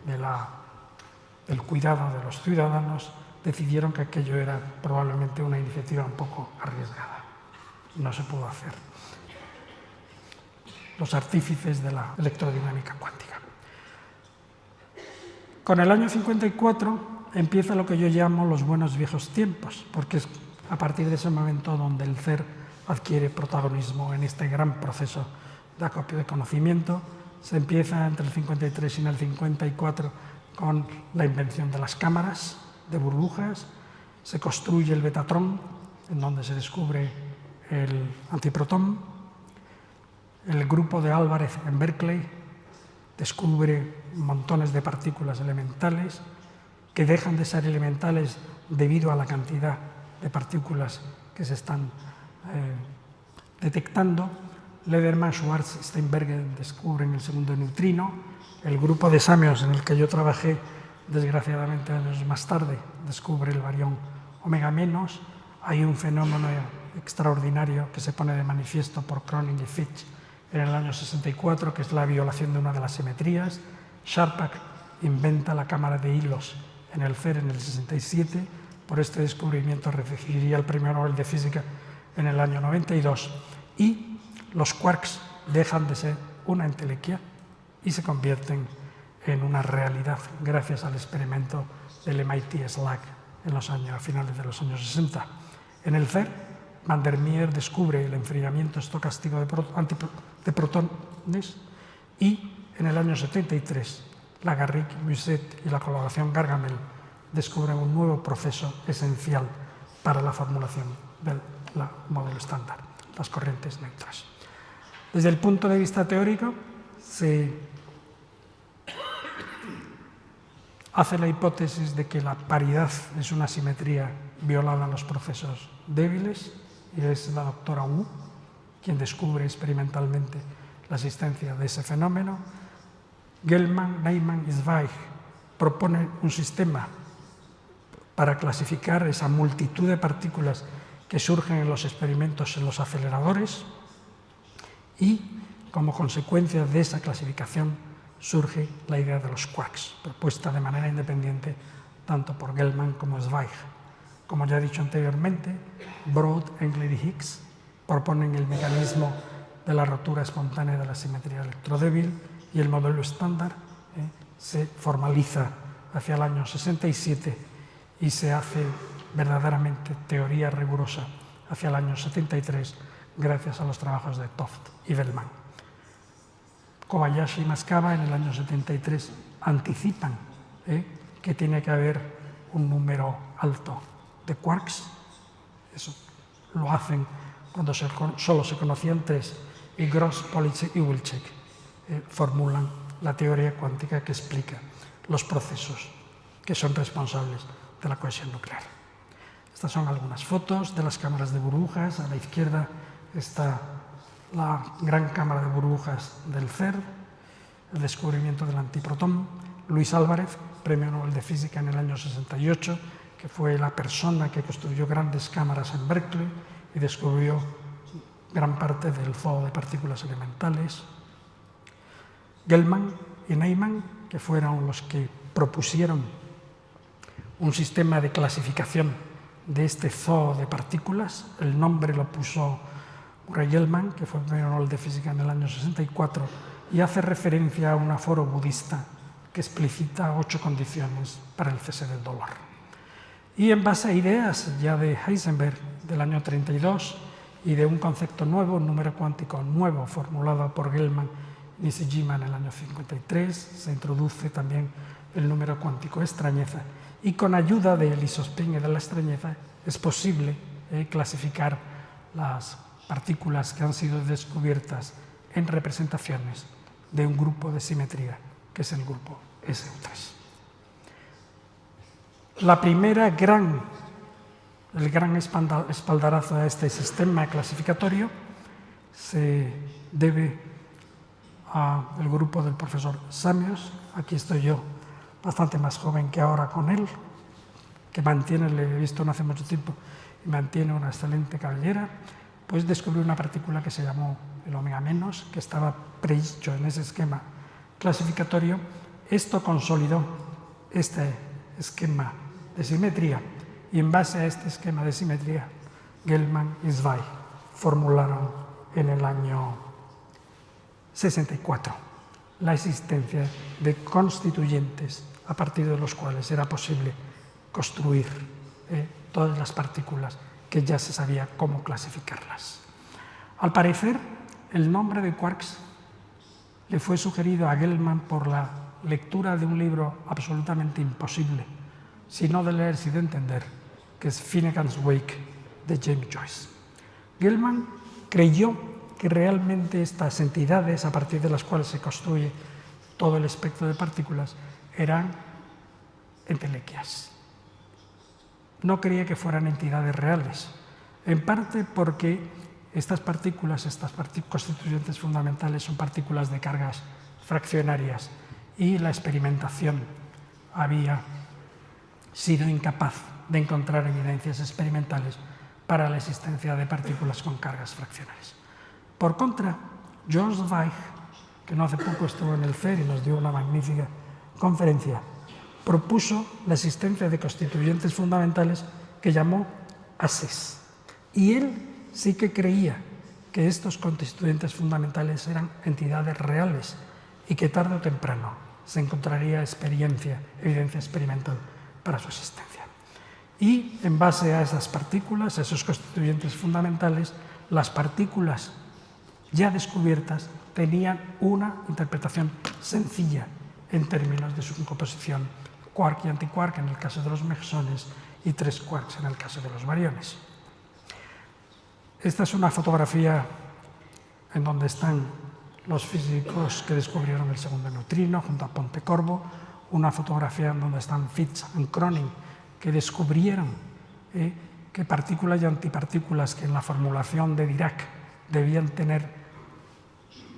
del cuidado de los ciudadanos, decidieron que aquello era probablemente una iniciativa un poco arriesgada. No se pudo hacer. Los artífices de la electrodinámica cuántica. Con el año 54 empieza lo que yo llamo los buenos viejos tiempos, porque es a partir de ese momento donde el CERN adquiere protagonismo en este gran proceso de acopio de conocimiento. Se empieza entre el 53 y el 54 con la invención de las cámaras de burbujas, se construye el Betatron, en donde se descubre el antiprotón. El grupo de Álvarez en Berkeley descubre montones de partículas elementales que dejan de ser elementales debido a la cantidad de partículas que se están detectando. Lederman, Schwartz, Steinberger descubren el segundo neutrino. El grupo de Samios, en el que yo trabajé, desgraciadamente años más tarde, descubre el barión omega-. Hay un fenómeno extraordinario que se pone de manifiesto por Cronin y Fitch en el año 64, que es la violación de una de las simetrías. Sharpak inventa la cámara de hilos en el CERN en el 67. Por este descubrimiento recibiría el premio Nobel de Física en el año 92. Y los quarks dejan de ser una entelequia y se convierten en una realidad gracias al experimento del MIT SLAC a finales de los años 60. En el CERN, Van der Meer descubre el enfriamiento estocástico de protones y en el año 73 Lagarrigue, Musset y la colaboración Gargamel descubren un nuevo proceso esencial para la formulación del modelo estándar, las corrientes neutras. Desde el punto de vista teórico, se hace la hipótesis de que la paridad es una simetría violada en los procesos débiles, y es la doctora Wu quien descubre experimentalmente la existencia de ese fenómeno. Gell-Mann, Neyman y Zweig proponen un sistema para clasificar esa multitud de partículas que surgen en los experimentos en los aceleradores, y como consecuencia de esa clasificación surge la idea de los quarks, propuesta de manera independiente tanto por Gell-Mann como Zweig. Como ya he dicho anteriormente, Broad, Engler y Higgs proponen el mecanismo de la rotura espontánea de la simetría electrodébil, y el modelo estándar se formaliza hacia el año 67 y se hace verdaderamente teoría rigurosa hacia el año 73 gracias a los trabajos de Toft y Bellman. Kobayashi y Mascaba en el año 73 anticipan que tiene que haber un número alto de quarks. Eso lo hacen cuando solo se conocían 3, y Gross, Politzer y Wilczek formulan la teoría cuántica que explica los procesos que son responsables de la cohesión nuclear. Estas son algunas fotos de las cámaras de burbujas. A la izquierda está la gran cámara de burbujas del CERN, el descubrimiento del antiprotón. Luis Álvarez, premio Nobel de Física en el año 68, que fue la persona que construyó grandes cámaras en Berkeley y descubrió gran parte del zoo de partículas elementales. Gell-Mann y Neyman, que fueron los que propusieron un sistema de clasificación de este zoo de partículas. El nombre lo puso Murray Gell-Mann, que fue premio Nobel de Física en el año 64, y hace referencia a un aforo budista que explicita 8 condiciones para el cese del dolor. Y en base a ideas ya de Heisenberg del año 32 y de un concepto nuevo, un número cuántico nuevo formulado por Gell-Mann y Nishijima en el año 53, se introduce también el número cuántico extrañeza, y con ayuda de Lissospin y de la extrañeza es posible clasificar las partículas que han sido descubiertas en representaciones de un grupo de simetría, que es el grupo SU3. El gran espaldarazo a este sistema clasificatorio se debe al grupo del profesor Samios. Aquí estoy yo, bastante más joven que ahora con él, que mantiene, le he visto no hace mucho tiempo, y mantiene una excelente cabellera. Pues descubrió una partícula que se llamó el omega menos, que estaba prehecho en ese esquema clasificatorio. Esto consolidó este esquema de simetría, y en base a este esquema de simetría, Gell-Mann y Zweig formularon en el año 64 la existencia de constituyentes a partir de los cuales era posible construir todas las partículas que ya se sabía cómo clasificarlas. Al parecer, el nombre de quarks le fue sugerido a Gell-Mann por la lectura de un libro absolutamente imposible, si no de leer, si de entender, que es Finnegan's Wake, de James Joyce. Gell-Mann creyó que realmente estas entidades, a partir de las cuales se construye todo el espectro de partículas, eran entelequias. No creía que fueran entidades reales, en parte porque estas partículas, constituyentes fundamentales, son partículas de cargas fraccionarias, y la experimentación había sido incapaz de encontrar evidencias experimentales para la existencia de partículas con cargas fraccionarias. Por contra, John Zweig, que no hace poco estuvo en el CER y nos dio una magnífica conferencia, propuso la existencia de constituyentes fundamentales que llamó ases. Y él sí que creía que estos constituyentes fundamentales eran entidades reales y que tarde o temprano se encontraría evidencia experimental para su existencia. Y en base a esas partículas, a esos constituyentes fundamentales, las partículas ya descubiertas tenían una interpretación sencilla en términos de su composición quark y antiquark en el caso de los mesones y 3 quarks en el caso de los bariones. Esta es una fotografía en donde están los físicos que descubrieron el segundo neutrino junto a Pontecorvo, una fotografía en donde están Fitts y Cronin, que descubrieron que partículas y antipartículas que en la formulación de Dirac debían tener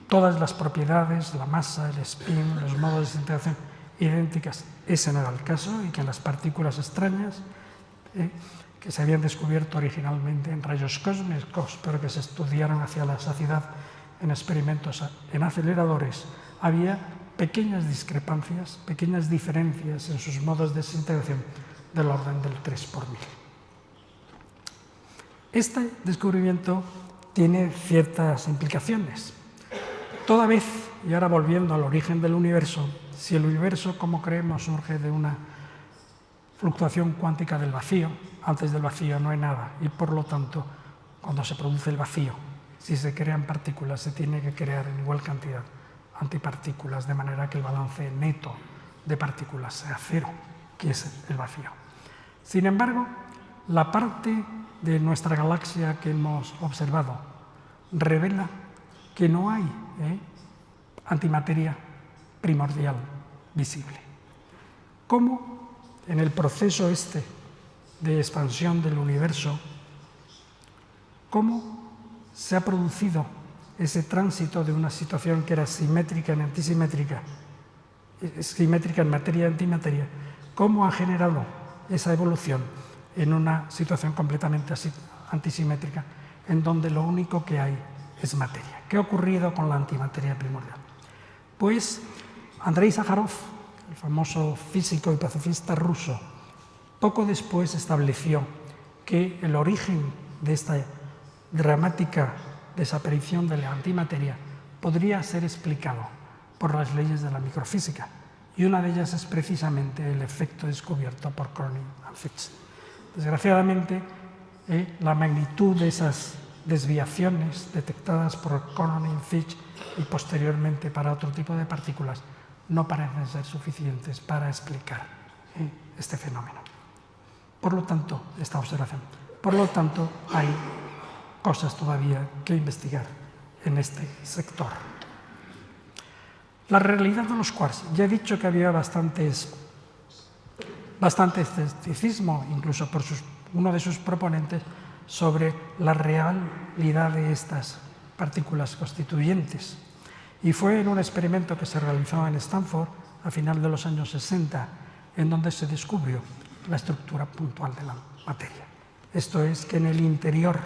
todas las propiedades, la masa, el spin, los modos de desintegración idénticas. Ese no era el caso, y que en las partículas extrañas que se habían descubierto originalmente en rayos cósmicos, pero que se estudiaron hacia la saciedad en experimentos en aceleradores, había pequeñas discrepancias, pequeñas diferencias en sus modos de desintegración del orden del 3 por 1000. Este descubrimiento tiene ciertas implicaciones. Toda vez, y ahora volviendo al origen del universo, si el universo, como creemos, surge de una fluctuación cuántica del vacío, antes del vacío no hay nada, y por lo tanto, cuando se produce el vacío, si se crean partículas, se tiene que crear en igual cantidad antipartículas, de manera que el balance neto de partículas sea cero, que es el vacío. Sin embargo, la parte de nuestra galaxia que hemos observado revela que no hay antimateria primordial visible. ¿Cómo en el proceso este de expansión del universo, cómo se ha producido ese tránsito de una situación que era simétrica en antisimétrica, simétrica en materia y antimateria, cómo ha generado esa evolución en una situación completamente antisimétrica, en donde lo único que hay es materia? ¿Qué ha ocurrido con la antimateria primordial? Pues Andrei Sájarov, el famoso físico y pacifista ruso, poco después estableció que el origen de esta dramática desaparición de la antimateria podría ser explicado por las leyes de la microfísica, y una de ellas es precisamente el efecto descubierto por Cronin y Fitts. Desgraciadamente, la magnitud de esas desviaciones detectadas por Cronin, Fitts y posteriormente para otro tipo de partículas no parecen ser suficientes para explicar este fenómeno. Por lo tanto, esta observación. Por lo tanto, hay cosas todavía que investigar en este sector. La realidad de los quarks. Ya he dicho que había bastantes bastante escepticismo, incluso por uno de sus proponentes, sobre la realidad de estas partículas constituyentes. Y fue en un experimento que se realizó en Stanford a final de los años 60, en donde se descubrió la estructura puntual de la materia. Esto es, que en el interior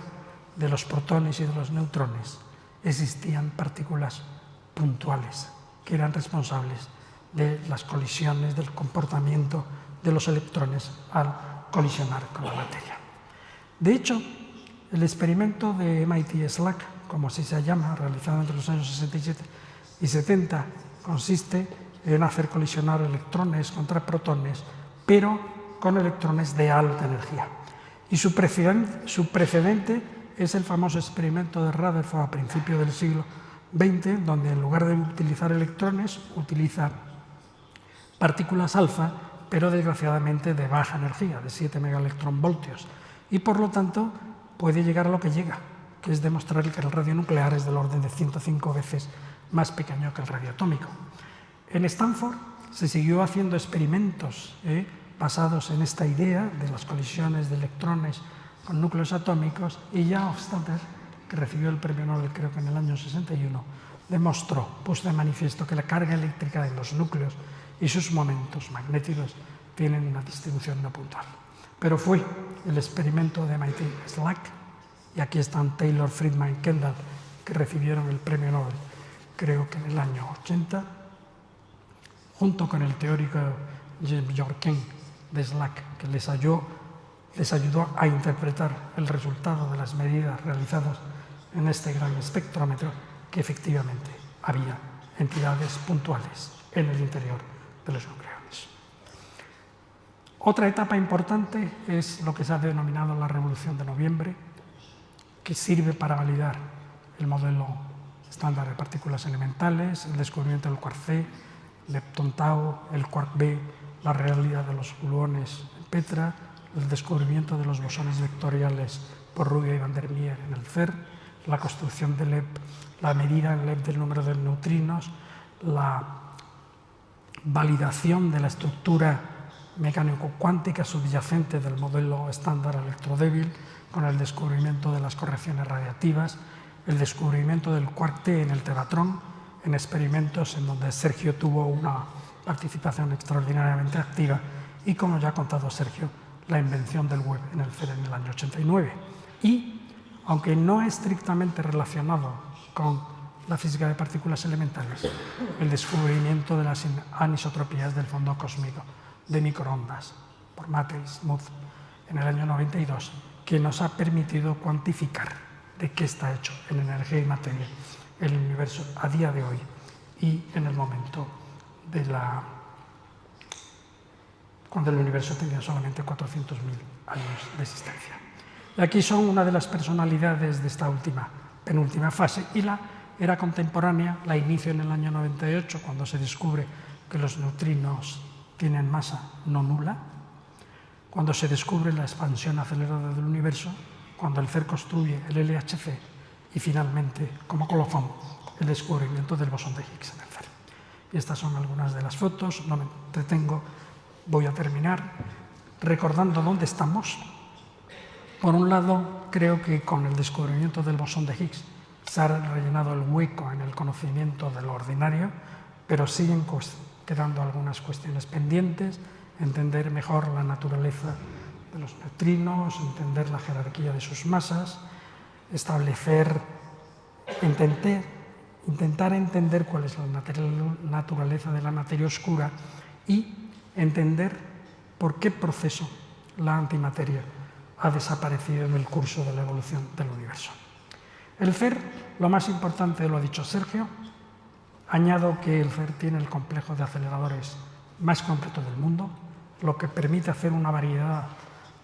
de los protones y de los neutrones existían partículas puntuales que eran responsables de las colisiones, del comportamiento de los electrones al colisionar con la materia. De hecho, el experimento de MIT SLAC, como así se llama, realizado entre los años 67 y 70, consiste en hacer colisionar electrones contra protones, pero con electrones de alta energía. Y su precedente es el famoso experimento de Rutherford a principios del siglo XX, donde en lugar de utilizar electrones, utiliza partículas alfa, pero desgraciadamente de baja energía, de 7 megaelectronvoltios, y por lo tanto puede llegar a lo que llega, que es demostrar que el radio nuclear es del orden de 105 veces más pequeño que el radio atómico. En Stanford se siguió haciendo experimentos basados en esta idea de las colisiones de electrones con núcleos atómicos, y ya Hofstadter, que recibió el premio Nobel creo que en el año 61, puso de manifiesto que la carga eléctrica de los núcleos y sus momentos magnéticos tienen una distribución no puntual. Pero fue el experimento de MIT SLAC, y aquí están Taylor, Friedman y Kendall, que recibieron el premio Nobel, creo que en el año 80, junto con el teórico James Yorken de SLAC, que les ayudó a interpretar el resultado de las medidas realizadas en este gran espectrómetro, que efectivamente había entidades puntuales en el interior de los nucleones. Otra etapa importante es lo que se ha denominado la Revolución de Noviembre, que sirve para validar el modelo estándar de partículas elementales, el descubrimiento del quark C, lepton-tau, el quark B, la realidad de los gluones en Petra, el descubrimiento de los bosones vectoriales por Ruggie y van der Meer en el CERN, la construcción del LEP, la medida en LEP del número de neutrinos, la validación de la estructura mecánico-cuántica subyacente del modelo estándar electrodébil, con el descubrimiento de las correcciones radiativas, el descubrimiento del quark T en el tevatrón, en experimentos en donde Sergio tuvo una participación extraordinariamente activa, y, como ya ha contado Sergio, la invención del web en el CERN en el año 89. Y, aunque no estrictamente relacionado con la física de partículas elementales, el descubrimiento de las anisotropías del fondo cósmico de microondas por Matei Smuth en el año 92, que nos ha permitido cuantificar de qué está hecho en energía y materia el universo a día de hoy y en el momento de cuando el universo tenía solamente 400.000 años de existencia. Y aquí son una de las personalidades de esta penúltima fase, y la era contemporánea la inicio en el año 98, cuando se descubre que los neutrinos tienen masa no nula, cuando se descubre la expansión acelerada del universo, cuando el CERN construye el LHC, y finalmente, como colofón, el descubrimiento del bosón de Higgs en el CERN. Y estas son algunas de las fotos, no me entretengo, voy a terminar recordando dónde estamos. Por un lado, creo que con el descubrimiento del bosón de Higgs se ha rellenado el hueco en el conocimiento de lo ordinario, pero siguen quedando algunas cuestiones pendientes: entender mejor la naturaleza de los neutrinos, entender la jerarquía de sus masas, intentar entender cuál es la naturaleza de la materia oscura y entender por qué proceso la antimateria ha desaparecido en el curso de la evolución del universo. El CERN, lo más importante lo ha dicho Sergio. Añado que el CERN tiene el complejo de aceleradores más completo del mundo, lo que permite hacer una variedad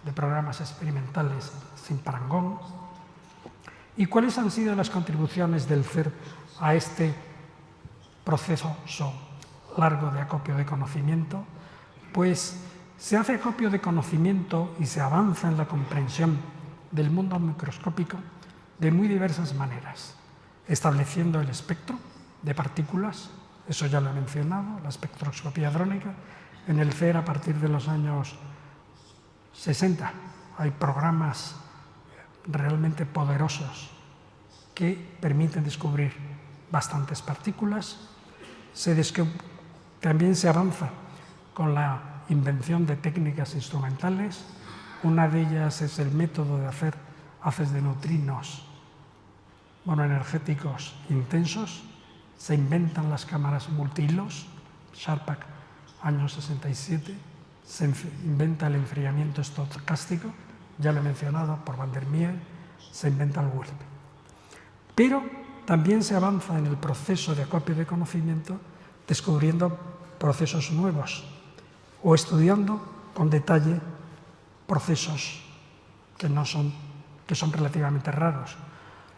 de programas experimentales sin parangón. ¿Y cuáles han sido las contribuciones del CERN a este proceso largo de acopio de conocimiento? Pues se hace acopio de conocimiento y se avanza en la comprensión del mundo microscópico de muy diversas maneras, estableciendo el espectro de partículas, eso ya lo he mencionado, la espectroscopía hadrónica, en el CER a partir de los años 60. Hay programas realmente poderosos que permiten descubrir bastantes partículas. También se avanza con la invención de técnicas instrumentales. Una de ellas es el método de hacer haces de neutrinos monoenergéticos intensos. Se inventan las cámaras multihilos, Sharpak, año 67. Se inventa el enfriamiento estocástico, ya lo he mencionado, por Van der Meer. Se inventa el WIRP. Pero también se avanza en el proceso de acopio de conocimiento descubriendo procesos nuevos o estudiando con detalle procesos que son relativamente raros.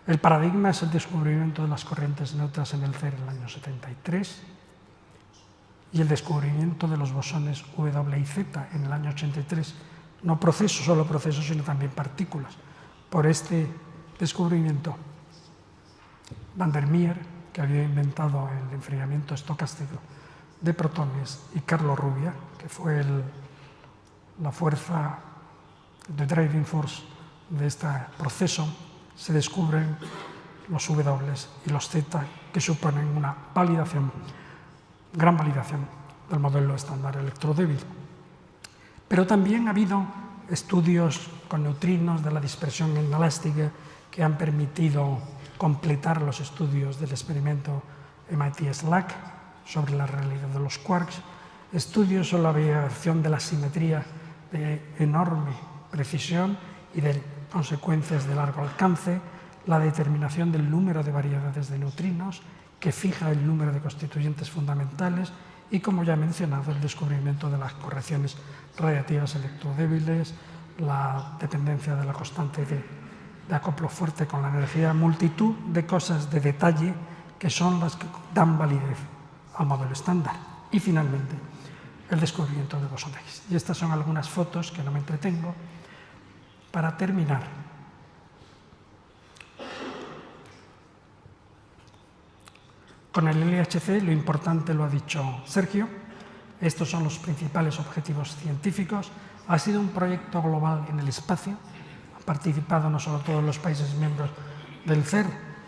El paradigma es el descubrimiento de las corrientes neutras en el CER en el año 73 y el descubrimiento de los bosones W y Z en el año 83. No solo procesos, sino también partículas. Por este descubrimiento, Van der Meer, que había inventado el enfriamiento estocástico de protones, y Carlo Rubbia, que fue la fuerza de driving force de este proceso, se descubren los W y los Z, que suponen una gran validación del modelo estándar electrodébil. Pero también ha habido estudios con neutrinos de la dispersión inelástica que han permitido completar los estudios del experimento MIT-SLAC sobre la realidad de los quarks, estudios sobre la variación de la simetría de enorme precisión y de consecuencias de largo alcance, la determinación del número de variedades de neutrinos que fija el número de constituyentes fundamentales y, como ya he mencionado, el descubrimiento de las correcciones radiativas electrodébiles, la dependencia de la constante de acoplo fuerte con la energía, multitud de cosas de detalle que son las que dan validez al modelo estándar. Y finalmente, el descubrimiento de bosón X. Y estas son algunas fotos, que no me entretengo, para terminar. Con el LHC lo importante lo ha dicho Sergio. Estos son los principales objetivos científicos. Ha sido un proyecto global en el espacio. Han participado no solo todos los países miembros del CER,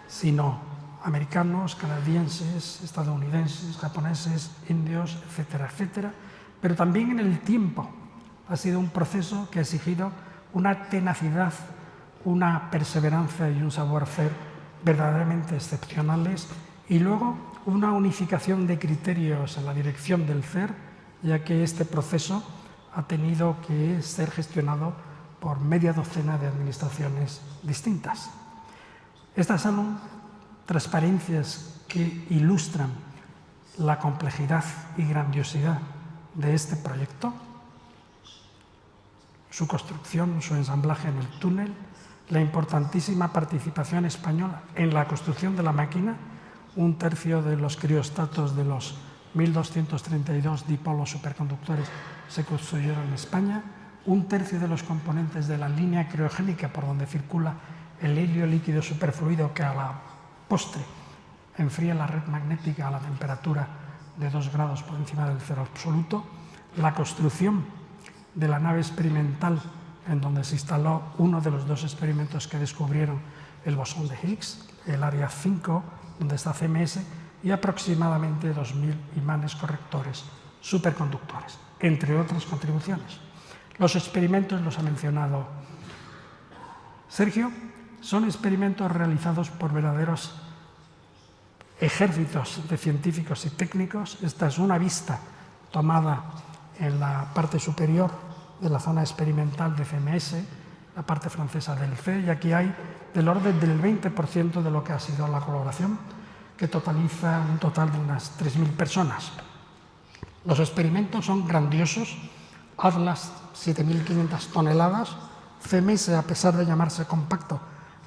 sino americanos, canadienses, estadounidenses, japoneses, indios, etcétera, etcétera. Pero también en el tiempo ha sido un proceso que ha exigido una tenacidad, una perseverancia y un savoir-faire verdaderamente excepcionales, y luego una unificación de criterios en la dirección del CER, ya que este proceso ha tenido que ser gestionado por media docena de administraciones distintas. Estas son transparencias que ilustran la complejidad y grandiosidad de este proyecto, su construcción, su ensamblaje en el túnel, la importantísima participación española en la construcción de la máquina. 1/3 de los criostatos de los 1232 dipolos superconductores se construyeron en España. 1/3 de los componentes de la línea criogénica por donde circula el helio líquido superfluido, que a la postre enfría la red magnética a la temperatura de 2 grados por encima del cero absoluto. La construcción de la nave experimental en donde se instaló uno de los 2 experimentos que descubrieron el bosón de Higgs, el área 5, donde está CMS, y aproximadamente 2000 imanes correctores superconductores, entre otras contribuciones. Los experimentos los ha mencionado Sergio, son experimentos realizados por verdaderos ejércitos de científicos y técnicos. Esta es una vista tomada en la parte superior de la zona experimental de CMS, la parte francesa del CER, y aquí hay del orden del 20% de lo que ha sido la colaboración, que totaliza un total de unas 3000 personas. Los experimentos son grandiosos. Atlas, 7500 toneladas. CMS, a pesar de llamarse compacto,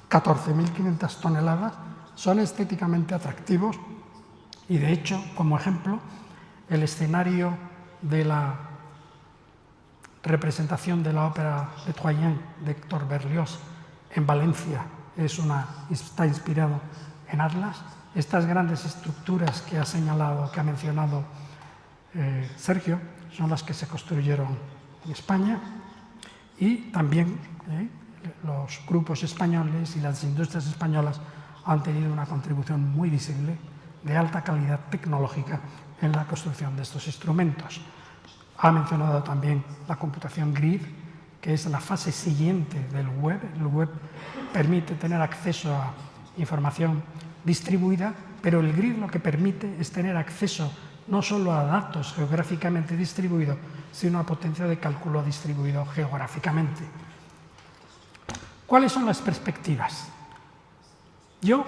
14.500 toneladas. Son estéticamente atractivos y, de hecho, como ejemplo, el escenario de la representación de la ópera de Troyen de Héctor Berlioz en Valencia está inspirado en Atlas. Estas grandes estructuras que ha señalado, que ha mencionado Sergio, son las que se construyeron en España, y también los grupos españoles y las industrias españolas han tenido una contribución muy visible de alta calidad tecnológica en la construcción de estos instrumentos. Ha mencionado también la computación grid, que es la fase siguiente del web. El web permite tener acceso a información distribuida, pero el grid lo que permite es tener acceso no solo a datos geográficamente distribuidos, sino a potencia de cálculo distribuido geográficamente. ¿Cuáles son las perspectivas? Yo,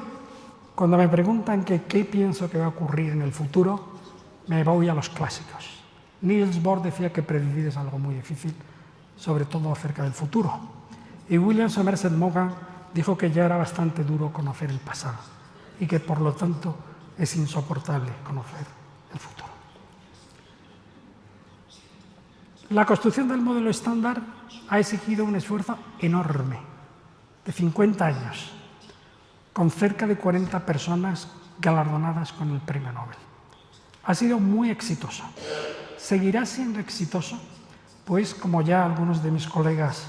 cuando me preguntan qué pienso que va a ocurrir en el futuro, me voy a los clásicos. Niels Bohr decía que predecir es algo muy difícil, sobre todo acerca del futuro. Y William Somerset Maugham dijo que ya era bastante duro conocer el pasado y que, por lo tanto, es insoportable conocer el futuro. La construcción del modelo estándar ha exigido un esfuerzo enorme, de 50 años, con cerca de 40 personas galardonadas con el premio Nobel. Ha sido muy exitoso. Seguirá siendo exitoso, pues, como ya algunos de mis colegas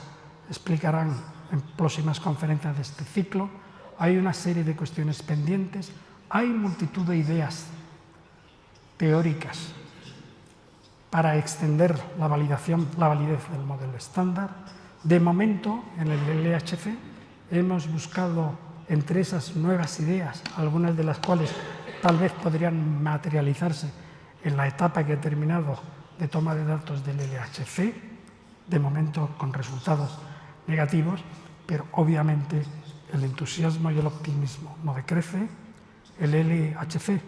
explicarán en próximas conferencias de este ciclo, hay una serie de cuestiones pendientes, hay multitud de ideas teóricas para extender la validez del modelo estándar. De momento, en el LHC, hemos buscado entre esas nuevas ideas, algunas de las cuales tal vez podrían materializarse en la etapa que he terminado de toma de datos del LHC, de momento con resultados negativos, pero obviamente el entusiasmo y el optimismo no decrece. El LHC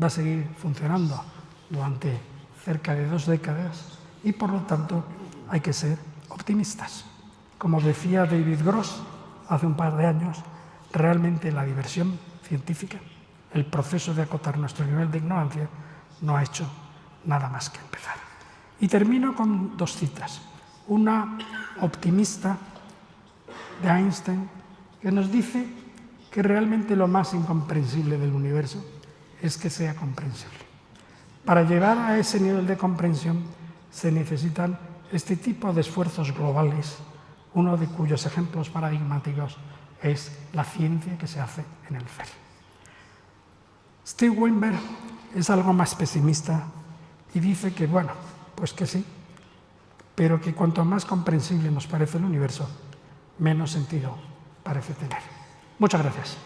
va a seguir funcionando durante cerca de 2 décadas y, por lo tanto, hay que ser optimistas. Como decía David Gross hace un par de años, realmente la diversión científica, el proceso de acotar nuestro nivel de ignorancia, no ha hecho nada más que empezar. Y termino con 2 citas. Una optimista de Einstein, que nos dice que realmente lo más incomprensible del universo es que sea comprensible. Para llegar a ese nivel de comprensión se necesitan este tipo de esfuerzos globales, uno de cuyos ejemplos paradigmáticos es la ciencia que se hace en el CERN. Steve Weinberg es algo más pesimista y dice que, bueno, pues que sí, pero que cuanto más comprensible nos parece el universo, menos sentido parece tener. Muchas gracias.